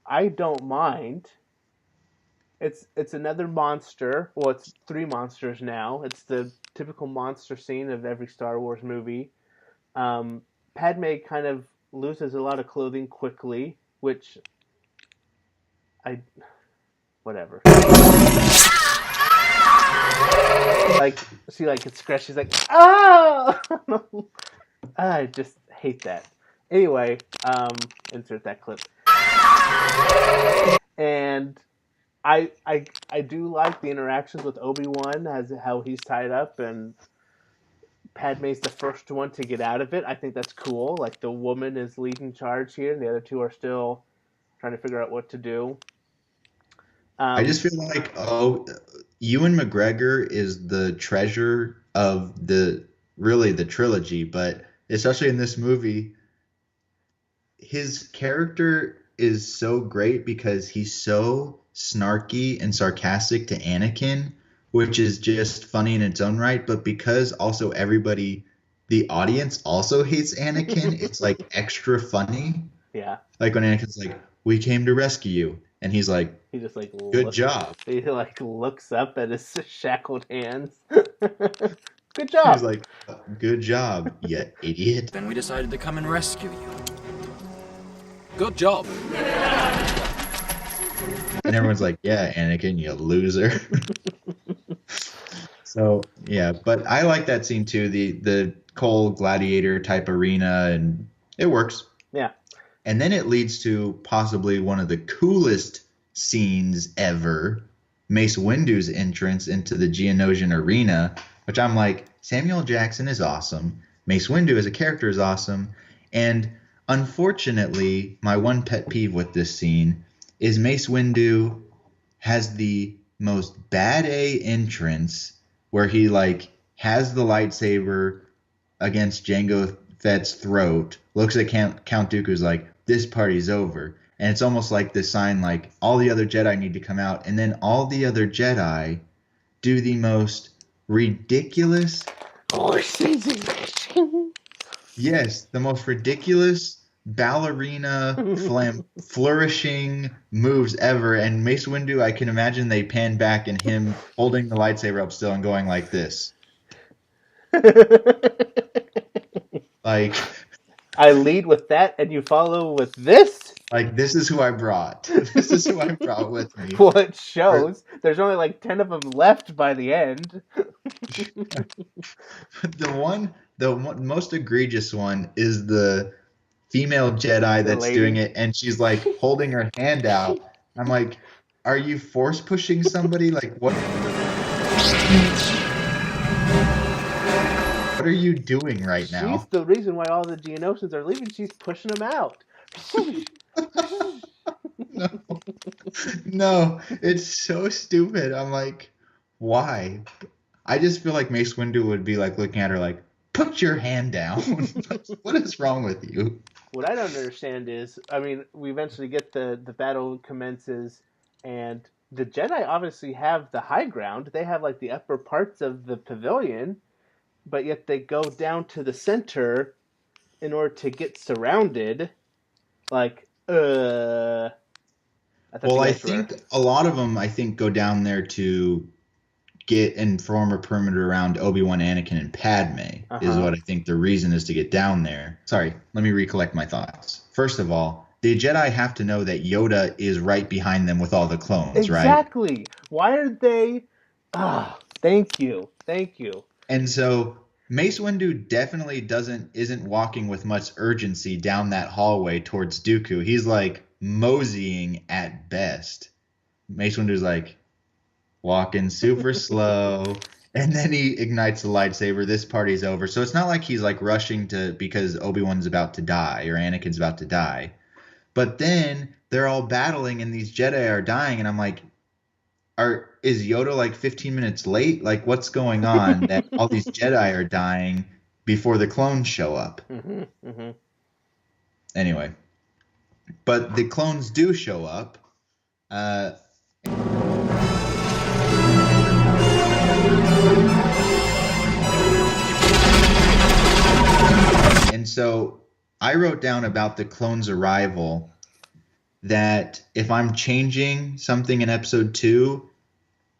I don't mind. It's another monster. Well, it's 3 monsters now. It's the typical monster scene of every Star Wars movie. Padme kind of loses a lot of clothing quickly, which whatever. Like she like gets scratched. She's like, oh! I just hate that. Anyway, insert that clip. And I do like the interactions with Obi-Wan, as how he's tied up, and Padme's the first one to get out of it. I think that's cool. Like, the woman is leading charge here, and the other two are still trying to figure out what to do. I just feel like, Ewan McGregor is the treasure of the trilogy, but especially in this movie, his character is so great because he's so snarky and sarcastic to Anakin, which is just funny in its own right, but because also everybody, the audience also hates Anakin, it's like extra funny. Yeah. Like when Anakin's like, "We came to rescue you," and he's like, he just like "Good job." He like looks up at his shackled hands. Good job. He's like, "Good job, you idiot." Then we decided to come and rescue you. Good job. And everyone's like, "Yeah, Anakin, you loser." So yeah, but I like that scene too. The Cole Gladiator type arena, and it works. Yeah. And then it leads to possibly one of the coolest scenes ever, Mace Windu's entrance into the Geonosian arena, which I'm like, Samuel Jackson is awesome. Mace Windu as a character is awesome. And unfortunately, my one pet peeve with this scene is Mace Windu has the most bad A entrance where he like has the lightsaber against Jango Fett's throat, looks at Count Dooku's like, "This party's over." And it's almost like this sign like all the other Jedi need to come out. And then all the other Jedi do the most ridiculous yes, the most ridiculous ballerina flourishing moves ever. And Mace Windu, I can imagine they pan back and him holding the lightsaber up still and going like this. Like, I lead with that and you follow with this? Like, this is who I brought. This is who I brought with me. Well, it shows. There's only like 10 of them left by the end. The most egregious one is the female Jedi that's doing it, and she's like holding her hand out. I'm like, are you force pushing somebody? Like, what? What are you doing right now? She's the reason why all the Geonosians are leaving. She's pushing them out. No, it's so stupid. I'm like, why? I just feel like Mace Windu would be like looking at her like, put your hand down. What is wrong with you? What I don't understand is, I mean, we eventually get the battle commences, and the Jedi obviously have the high ground. They have like the upper parts of the pavilion, but yet they go down to the center in order to get surrounded. Like, I think a lot of them, go down there to get and form a perimeter around Obi-Wan, Anakin, and Padme, is what I think the reason is to get down there. Sorry, let me recollect my thoughts. First of all, the Jedi have to know that Yoda is right behind them with all the clones, right? Exactly. Why are they... Thank you. And so Mace Windu definitely isn't walking with much urgency down that hallway towards Dooku. He's like moseying at best. Mace Windu's like walking super slow, and then he ignites the lightsaber. This party's over. So it's not like he's like rushing because Obi-Wan's about to die or Anakin's about to die. But then they're all battling and these Jedi are dying, and I'm like, is Yoda like 15 minutes late? Like, what's going on that all these Jedi are dying before the clones show up? Anyway, but the clones do show up. And so I wrote down about the clones' arrival that if I'm changing something in episode 2,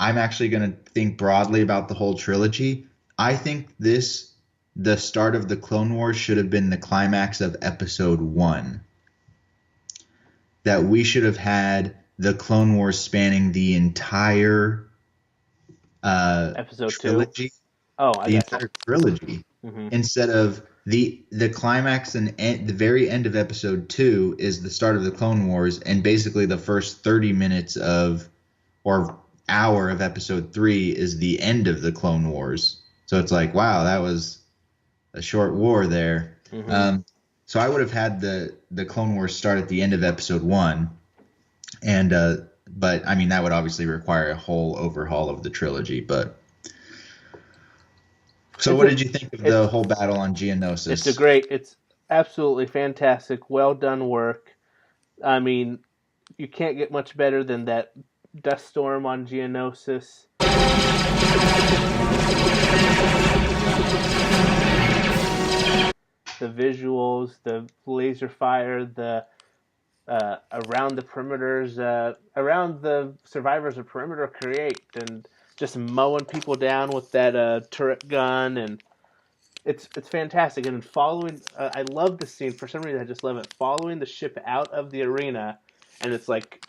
I'm actually going to think broadly about the whole trilogy. I think the start of the Clone Wars should have been the climax of episode 1. That we should have had the Clone Wars spanning the entire episode trilogy. 2. The entire trilogy. Instead of the climax and the very end of episode 2 is the start of the Clone Wars, and basically the first 30 minutes of or hour of episode 3 is the end of the Clone Wars. So it's like, wow, that was a short war there. Mm-hmm. So I would have had the Clone Wars start at the end of episode 1, and but I mean that would obviously require a whole overhaul of the trilogy. But so, what did you think of the whole battle on Geonosis? It's absolutely fantastic, well done work. I mean, you can't get much better than that dust storm on Geonosis. The visuals, the laser fire, the around the perimeters, around the survivors of perimeter create, and just mowing people down with that turret gun, and it's fantastic. And following, I love the scene. For some reason, I just love it. Following the ship out of the arena, and it's like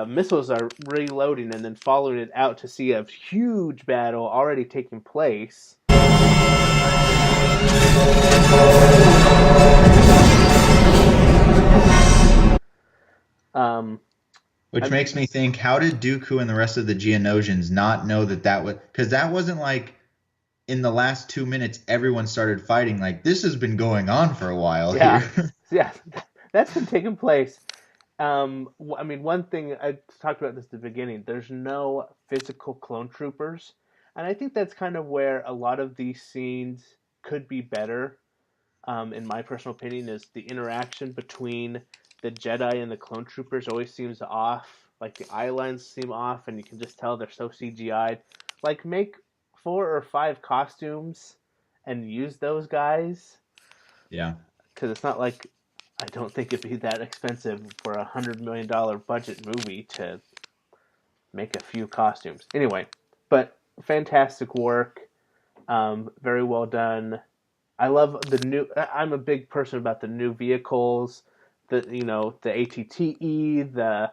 missiles are reloading, and then following it out to see a huge battle already taking place. Which makes me think, how did Dooku and the rest of the Geonosians not know that was... Because that wasn't like, in the last 2 minutes, everyone started fighting. Like, this has been going on for a while here. Yeah, that's been taking place. I mean, one thing, I talked about this at the beginning, there's no physical clone troopers. And I think that's kind of where a lot of these scenes could be better, in my personal opinion, is the interaction between the Jedi and the clone troopers always seems off. Like, the eye lines seem off, and you can just tell they're so CGI'd. Like, make 4 or 5 costumes and use those guys. Yeah. Because it's not like, I don't think it'd be that expensive for a $100 million budget movie to make a few costumes. Anyway, but fantastic work. Very well done. I love the new... I'm a big person about the new vehicles. The ATTE, the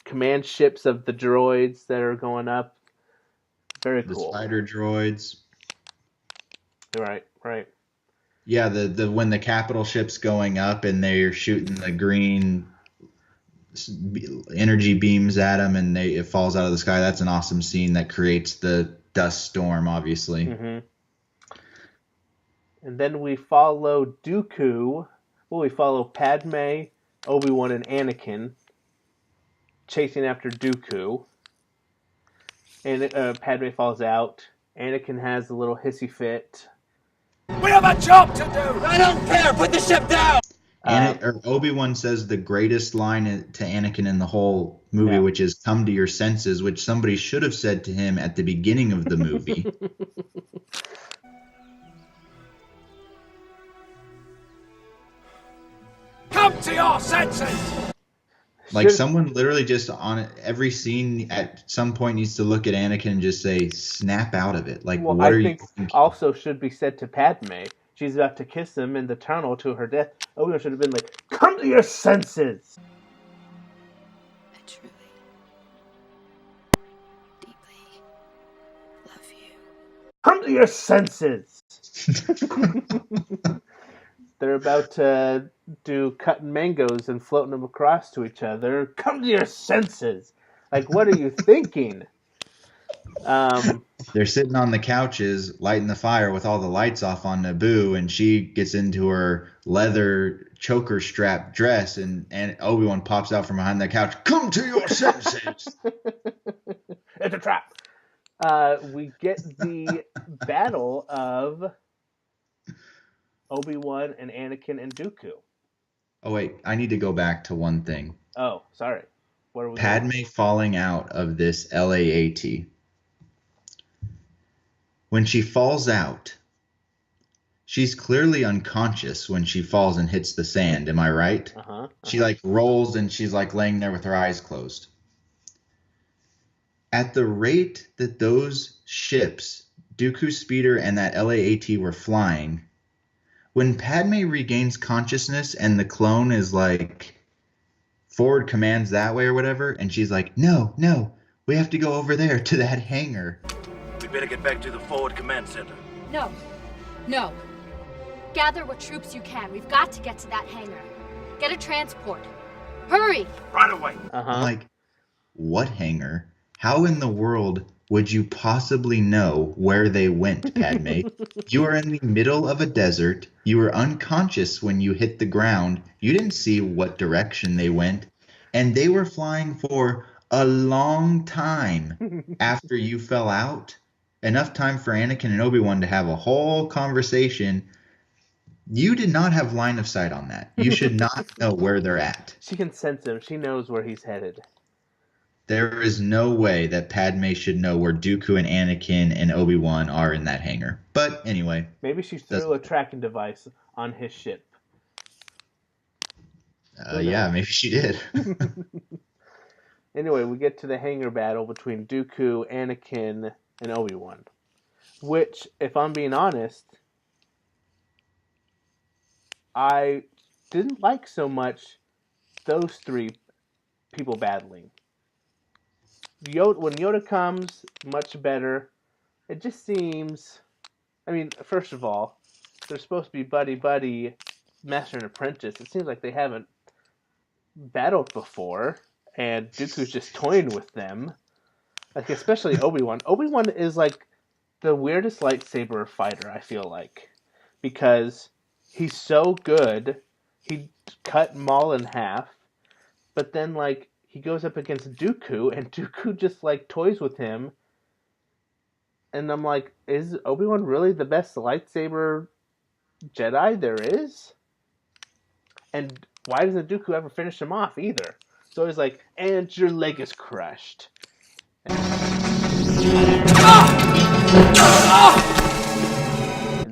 command ships of the droids that are going up. Very cool. The spider droids. Right. Yeah, the when the capital ship's going up and they're shooting the green energy beams at them and it falls out of the sky. That's an awesome scene that creates the dust storm, obviously. Mm-hmm. And then we follow Dooku. Well, we follow Padme, Obi-Wan, and Anakin chasing after Dooku. And Padme falls out. Anakin has a little hissy fit. We have a job to do! I don't care! Put the ship down! Obi-Wan says the greatest line to Anakin in the whole movie, which is "come to your senses," which somebody should have said to him at the beginning of the movie. Come to your senses! Like, someone literally just on every scene at some point needs to look at Anakin and just say, snap out of it. Like, what are you thinking? Also should be said to Padme. She's about to kiss him in the tunnel to her death. Obi-Wan should have been like, come to your senses! I truly, deeply love you. Come to your senses! They're about to do cutting mangoes and floating them across to each other. Come to your senses! Like, what are you thinking? They're sitting on the couches, lighting the fire with all the lights off on Naboo, and she gets into her leather choker strap dress, and Obi-Wan pops out from behind the couch. Come to your senses! It's a trap! We get the battle of Obi-Wan and Anakin and Dooku. Oh, wait. I need to go back to one thing. Oh, sorry. What are we Padme doing? falling out of this LAAT. When she falls out, she's clearly unconscious when she falls and hits the sand. Am I right? She, like, rolls and she's, like, laying there with her eyes closed. At the rate that those ships, Dooku Speeder and that LAAT, were flying, when Padme regains consciousness and the clone is like, forward commands that way or whatever, and she's like, no, we have to go over there to that hangar. We better get back to the forward command center. No. Gather what troops you can. We've got to get to that hangar. Get a transport. Hurry! Right away. I'm like, what hangar? How in the world would you possibly know where they went, Padme? You are in the middle of a desert. You were unconscious when you hit the ground. You didn't see what direction they went. And they were flying for a long time after you fell out. Enough time for Anakin and Obi-Wan to have a whole conversation. You did not have line of sight on that. You should not know where they're at. She can sense him. She knows where he's headed. There is no way that Padme should know where Dooku and Anakin and Obi-Wan are in that hangar. But anyway. Maybe she threw a tracking device on his ship. Yeah, maybe she did. Anyway, we get to the hangar battle between Dooku, Anakin, and Obi-Wan. Which, if I'm being honest, I didn't like so much those three people battling. When Yoda comes, much better. It just seems... I mean, first of all, they're supposed to be buddy-buddy, master and apprentice. It seems like they haven't battled before, and Dooku's just toying with them. Like, especially Obi-Wan. Obi-Wan is, like, the weirdest lightsaber fighter, I feel like. Because he's so good. He cut Maul in half. But then, like, he goes up against Dooku, and Dooku just, like, toys with him. And I'm like, is Obi-Wan really the best lightsaber Jedi there is? And why doesn't Dooku ever finish him off either? So he's like, and your leg is crushed. And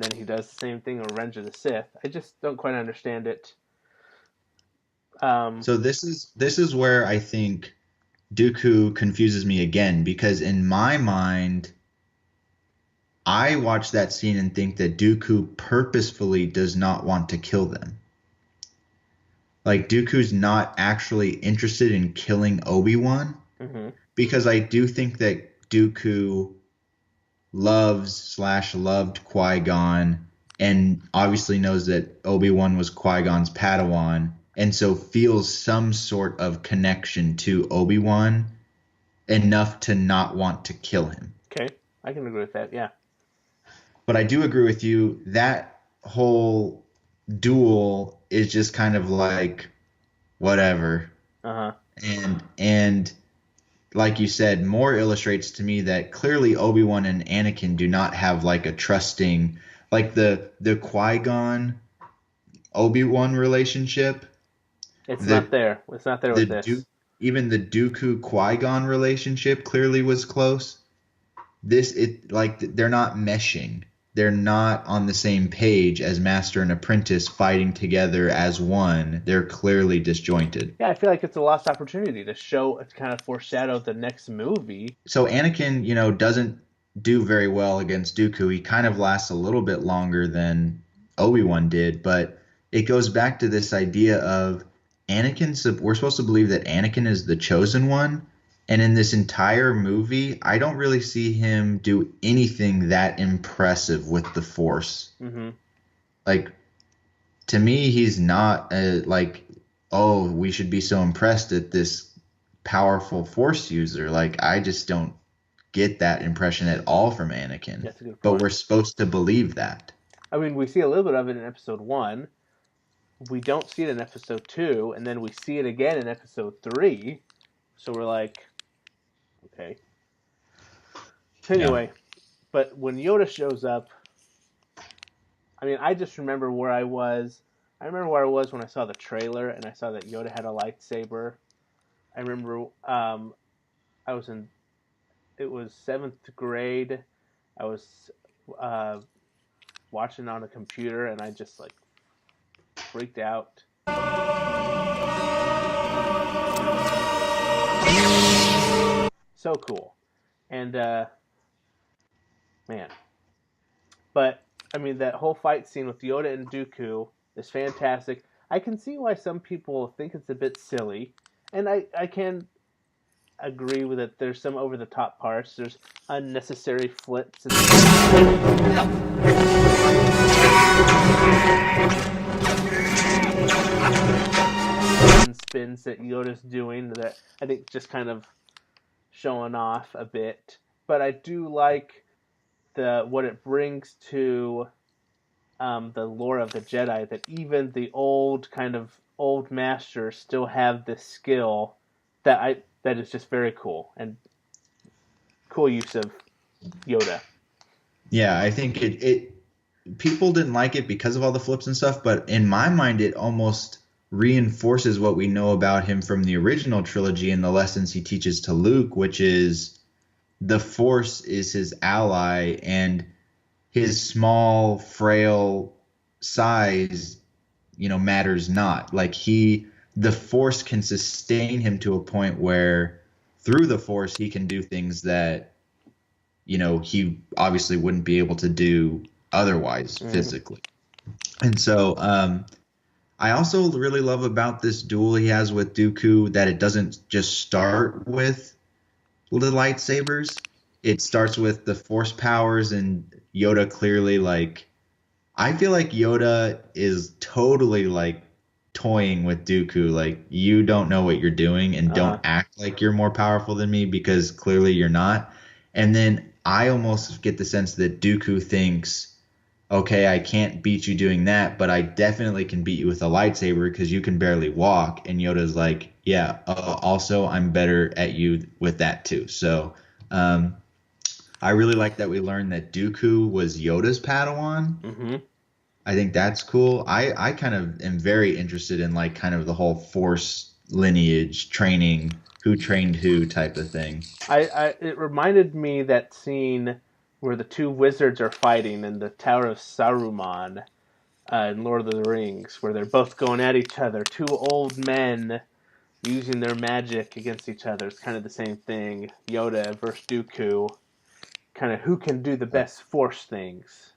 then he does the same thing in Revenge of the Sith. I just don't quite understand it. So this is where I think Dooku confuses me again, because in my mind, I watch that scene and think that Dooku purposefully does not want to kill them. Like, Dooku's not actually interested in killing Obi-Wan, because I do think that Dooku loved Qui-Gon, and obviously knows that Obi-Wan was Qui-Gon's Padawan, and so feels some sort of connection to Obi-Wan enough to not want to kill him. Okay, I can agree with that, yeah. But I do agree with you, that whole duel is just kind of like, whatever. And like you said, more illustrates to me that clearly Obi-Wan and Anakin do not have like a trusting, like the Qui-Gon Obi-Wan relationship. It's not there. It's not there with this. Even the Dooku Qui-Gon relationship clearly was close. They're not meshing. They're not on the same page as master and apprentice fighting together as one. They're clearly disjointed. Yeah, I feel like it's a lost opportunity to kind of foreshadow the next movie. So Anakin, doesn't do very well against Dooku. He kind of lasts a little bit longer than Obi-Wan did, but it goes back to this idea of we're supposed to believe that Anakin is the chosen one. And in this entire movie, I don't really see him do anything that impressive with the Force. Like, to me, he's not we should be so impressed at this powerful Force user. Like, I just don't get that impression at all from Anakin. That's a good point. But we're supposed to believe that. I mean, we see a little bit of it in Episode 1. We don't see it in Episode 2, and then we see it again in Episode 3. So we're like, okay. Anyway, but when Yoda shows up, I mean, I just remember where I was. I remember where I was when I saw the trailer and I saw that Yoda had a lightsaber. I remember it was 7th grade. I was watching on a computer and I just like freaked out. So cool. And, man. But, I mean, that whole fight scene with Yoda and Dooku is fantastic. I can see why some people think it's a bit silly. And I can agree with it. There's some over-the-top parts. There's unnecessary flips. And spins that Yoda's doing that I think just kind of showing off a bit. But I do like what it brings to the lore of the Jedi, that even the old masters still have this skill that is just very cool, and cool use of Yoda. Yeah, I think it people didn't like it because of all the flips and stuff, but in my mind it almost reinforces what we know about him from the original trilogy and the lessons he teaches to Luke, which is the Force is his ally, and his small, frail size, matters not. Like the Force can sustain him to a point where through the Force he can do things that, he obviously wouldn't be able to do otherwise physically. And so I also really love about this duel he has with Dooku that it doesn't just start with the lightsabers. It starts with the Force powers, and Yoda clearly, I feel like Yoda is totally toying with Dooku, like, you don't know what you're doing, and don't act like you're more powerful than me, because clearly you're not. And then I almost get the sense that Dooku thinks, okay, I can't beat you doing that, but I definitely can beat you with a lightsaber because you can barely walk. And Yoda's like, yeah, also I'm better at you with that too. So I really like that we learned that Dooku was Yoda's Padawan. Mm-hmm. I think that's cool. I kind of am very interested in kind of the whole Force lineage training, who trained who type of thing. It reminded me that scene where the two wizards are fighting in the Tower of Saruman in Lord of the Rings, where they're both going at each other. Two old men using their magic against each other. It's kind of the same thing. Yoda versus Dooku. Kind of who can do the best Force things.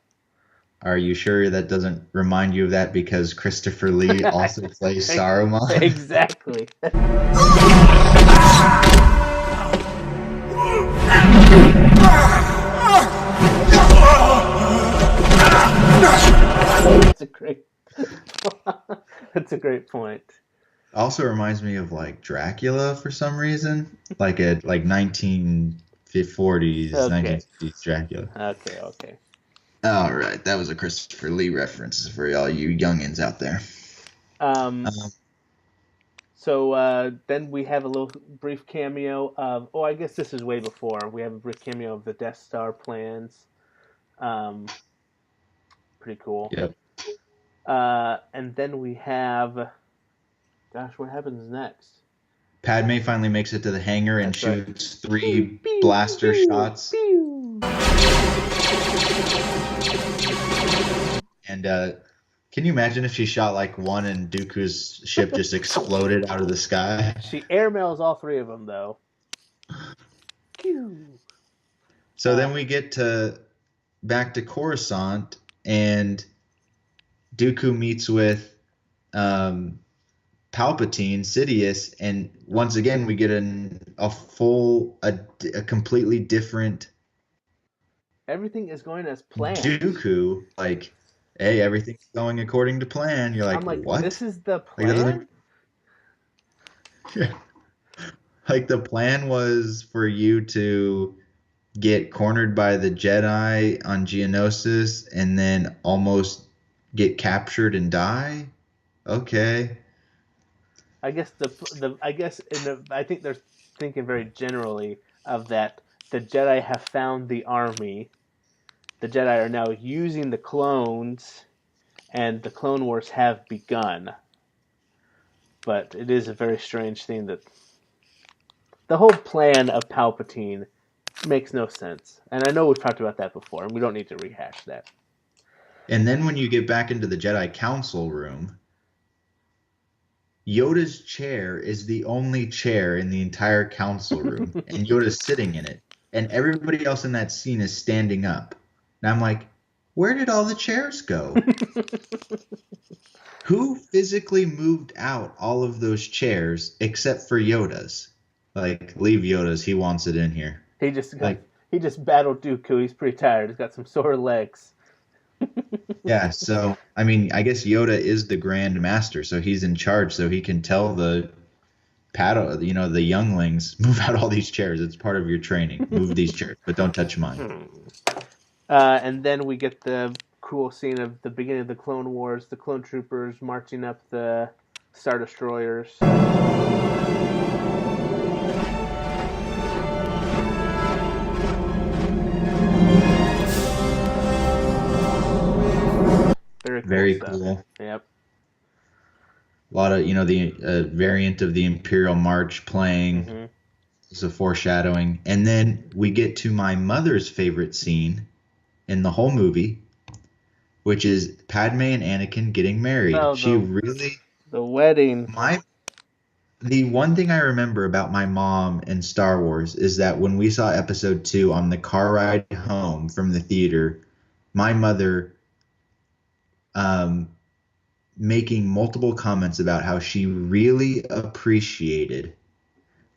Are you sure that doesn't remind you of that because Christopher Lee also plays Saruman? Exactly. That's a great point. Also reminds me of Dracula for some reason, like 1940s, 1950s Dracula. Okay. All right, that was a Christopher Lee reference for all you youngins out there. So then we have a little brief cameo of, I guess this is way before. We have a brief cameo of the Death Star plans. Pretty cool. Yep. And then we have, what happens next? Padme finally makes it to the hangar and shoots 3 blaster shots. And can you imagine if she shot one and Dooku's ship just exploded out of the sky? She airmails all 3 of them, though. So then we get back to Coruscant, and Dooku meets with Palpatine, Sidious, and once again we get a completely different. Everything is going as planned. Dooku, hey, everything's going according to plan. You're I'm like, what? This is the plan? Yeah. The plan was for you to get cornered by the Jedi on Geonosis and then almost get captured and die? Okay. I guess I think they're thinking very generally of that the Jedi have found the army. The Jedi are now using the clones, and the Clone Wars have begun. But it is a very strange thing that the whole plan of Palpatine makes no sense. And I know we've talked about that before, and we don't need to rehash that. And then when you get back into the Jedi Council room, Yoda's chair is the only chair in the entire council room, and Yoda's sitting in it. And everybody else in that scene is standing up. And I'm like, where did all the chairs go? Who physically moved out all of those chairs except for Yoda's? Leave Yoda's. He wants it in here. He just battled Dooku. He's pretty tired. He's got some sore legs. Yeah, so I guess Yoda is the Grand Master, so he's in charge, so he can tell the paddle, the younglings, move out all these chairs. It's part of your training. Move these chairs, but don't touch mine. And then we get the cool scene of the beginning of the Clone Wars, the clone troopers marching up the Star Destroyers. Very cool. Yep. A lot of, the variant of the Imperial March playing. Mm-hmm. It's a foreshadowing. And then we get to my mother's favorite scene in the whole movie, which is Padme and Anakin getting married. The wedding. The one thing I remember about my mom and Star Wars is that when we saw Episode 2 on the car ride home from the theater, my mother making multiple comments about how she really appreciated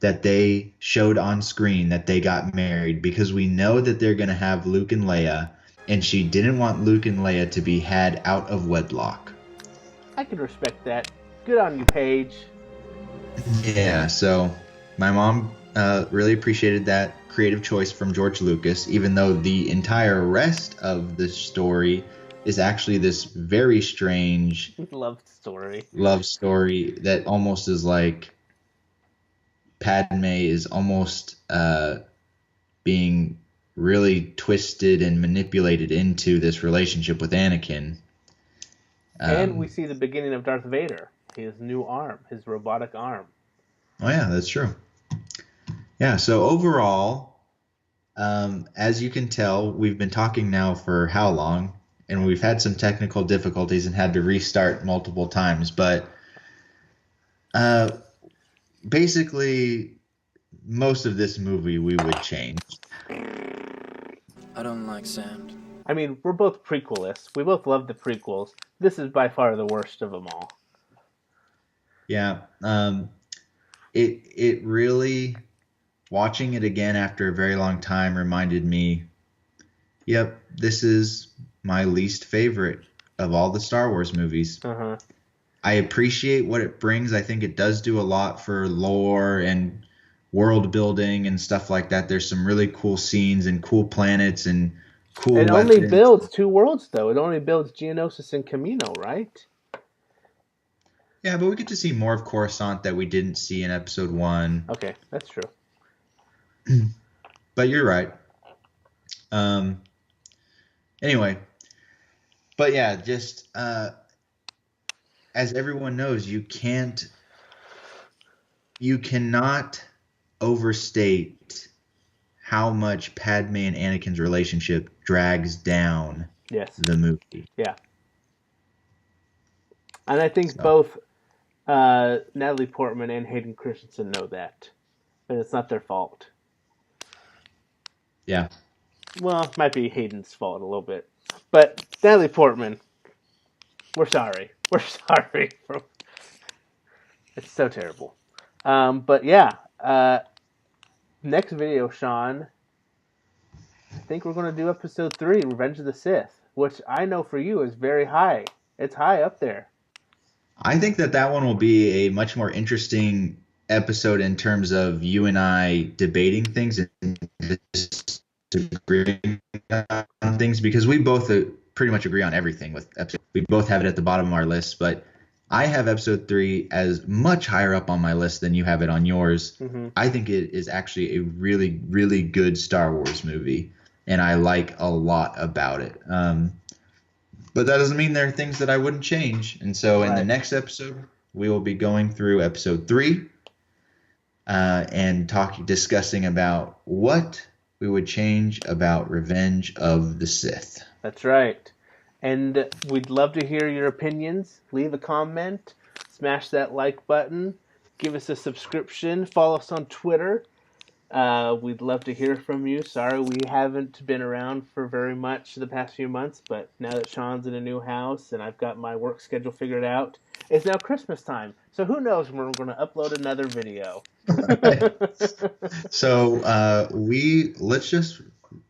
that they showed on screen that they got married, because we know that they're going to have Luke and Leia, and she didn't want Luke and Leia to be had out of wedlock. I can respect that. Good on you, Paige. Yeah, so my mom really appreciated that creative choice from George Lucas, even though the entire rest of the story is actually this very strange love story that almost is like Padme is almost being really twisted and manipulated into this relationship with Anakin. And we see the beginning of Darth Vader, his new arm, his robotic arm. Oh yeah, that's true. Yeah, so overall, as you can tell, we've been talking now for how long? And we've had some technical difficulties and had to restart multiple times. But basically, most of this movie we would change. I don't like sand. I mean, we're both prequelists. We both love the prequels. This is by far the worst of them all. Yeah. It really, watching it again after a very long time, reminded me, yep, this is my least favorite of all the Star Wars movies. Uh-huh. I appreciate what it brings. I think it does do a lot for lore and world building and stuff like that. There's some really cool scenes and cool planets and cool It weapons. only builds two worlds, though. It only builds Geonosis and Kamino, right? Yeah, but we get to see more of Coruscant that we didn't see in Episode 1. Okay, that's true. But you're right. Anyway, but yeah, just as everyone knows, you cannot overstate how much Padme and Anakin's relationship drags down the movie. Yeah. And I think both Natalie Portman and Hayden Christensen know that. And it's not their fault. Yeah. Well, it might be Hayden's fault a little bit. But Natalie Portman, we're sorry. We're sorry. It's so terrible. But yeah, next video, Sean, I think we're going to do Episode 3, Revenge of the Sith, which I know for you is very high. It's high up there. I think that one will be a much more interesting episode in terms of you and I debating things and disagreeing on things, because we both pretty much agree on everything with episode. We both have it at the bottom of our list, but I have Episode 3 as much higher up on my list than you have it on yours. Mm-hmm. I think it is actually a really, really good Star Wars movie, and I like a lot about it. But that doesn't mean there are things that I wouldn't change. And so in the next episode, we will be going through Episode 3 and discussing about what we would change about Revenge of the Sith. That's right. And we'd love to hear your opinions. Leave a comment. Smash that like button. Give us a subscription. Follow us on Twitter. We'd love to hear from you. Sorry we haven't been around for very much the past few months, but now that Sean's in a new house and I've got my work schedule figured out, it's now Christmas time. So who knows when we're going to upload another video. So let's just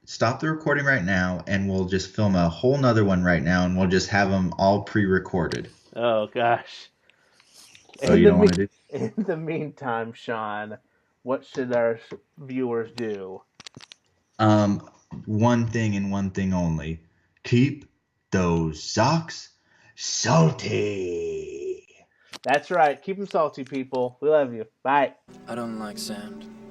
stop the recording right now, and we'll just film a whole nother one right now, and we'll just have them all pre-recorded. Oh, gosh. So you don't want to do? In the meantime, Sean, what should our viewers do? One thing and one thing only. Keep those socks salty. That's right. Keep them salty, people. We love you. Bye. I don't like sand.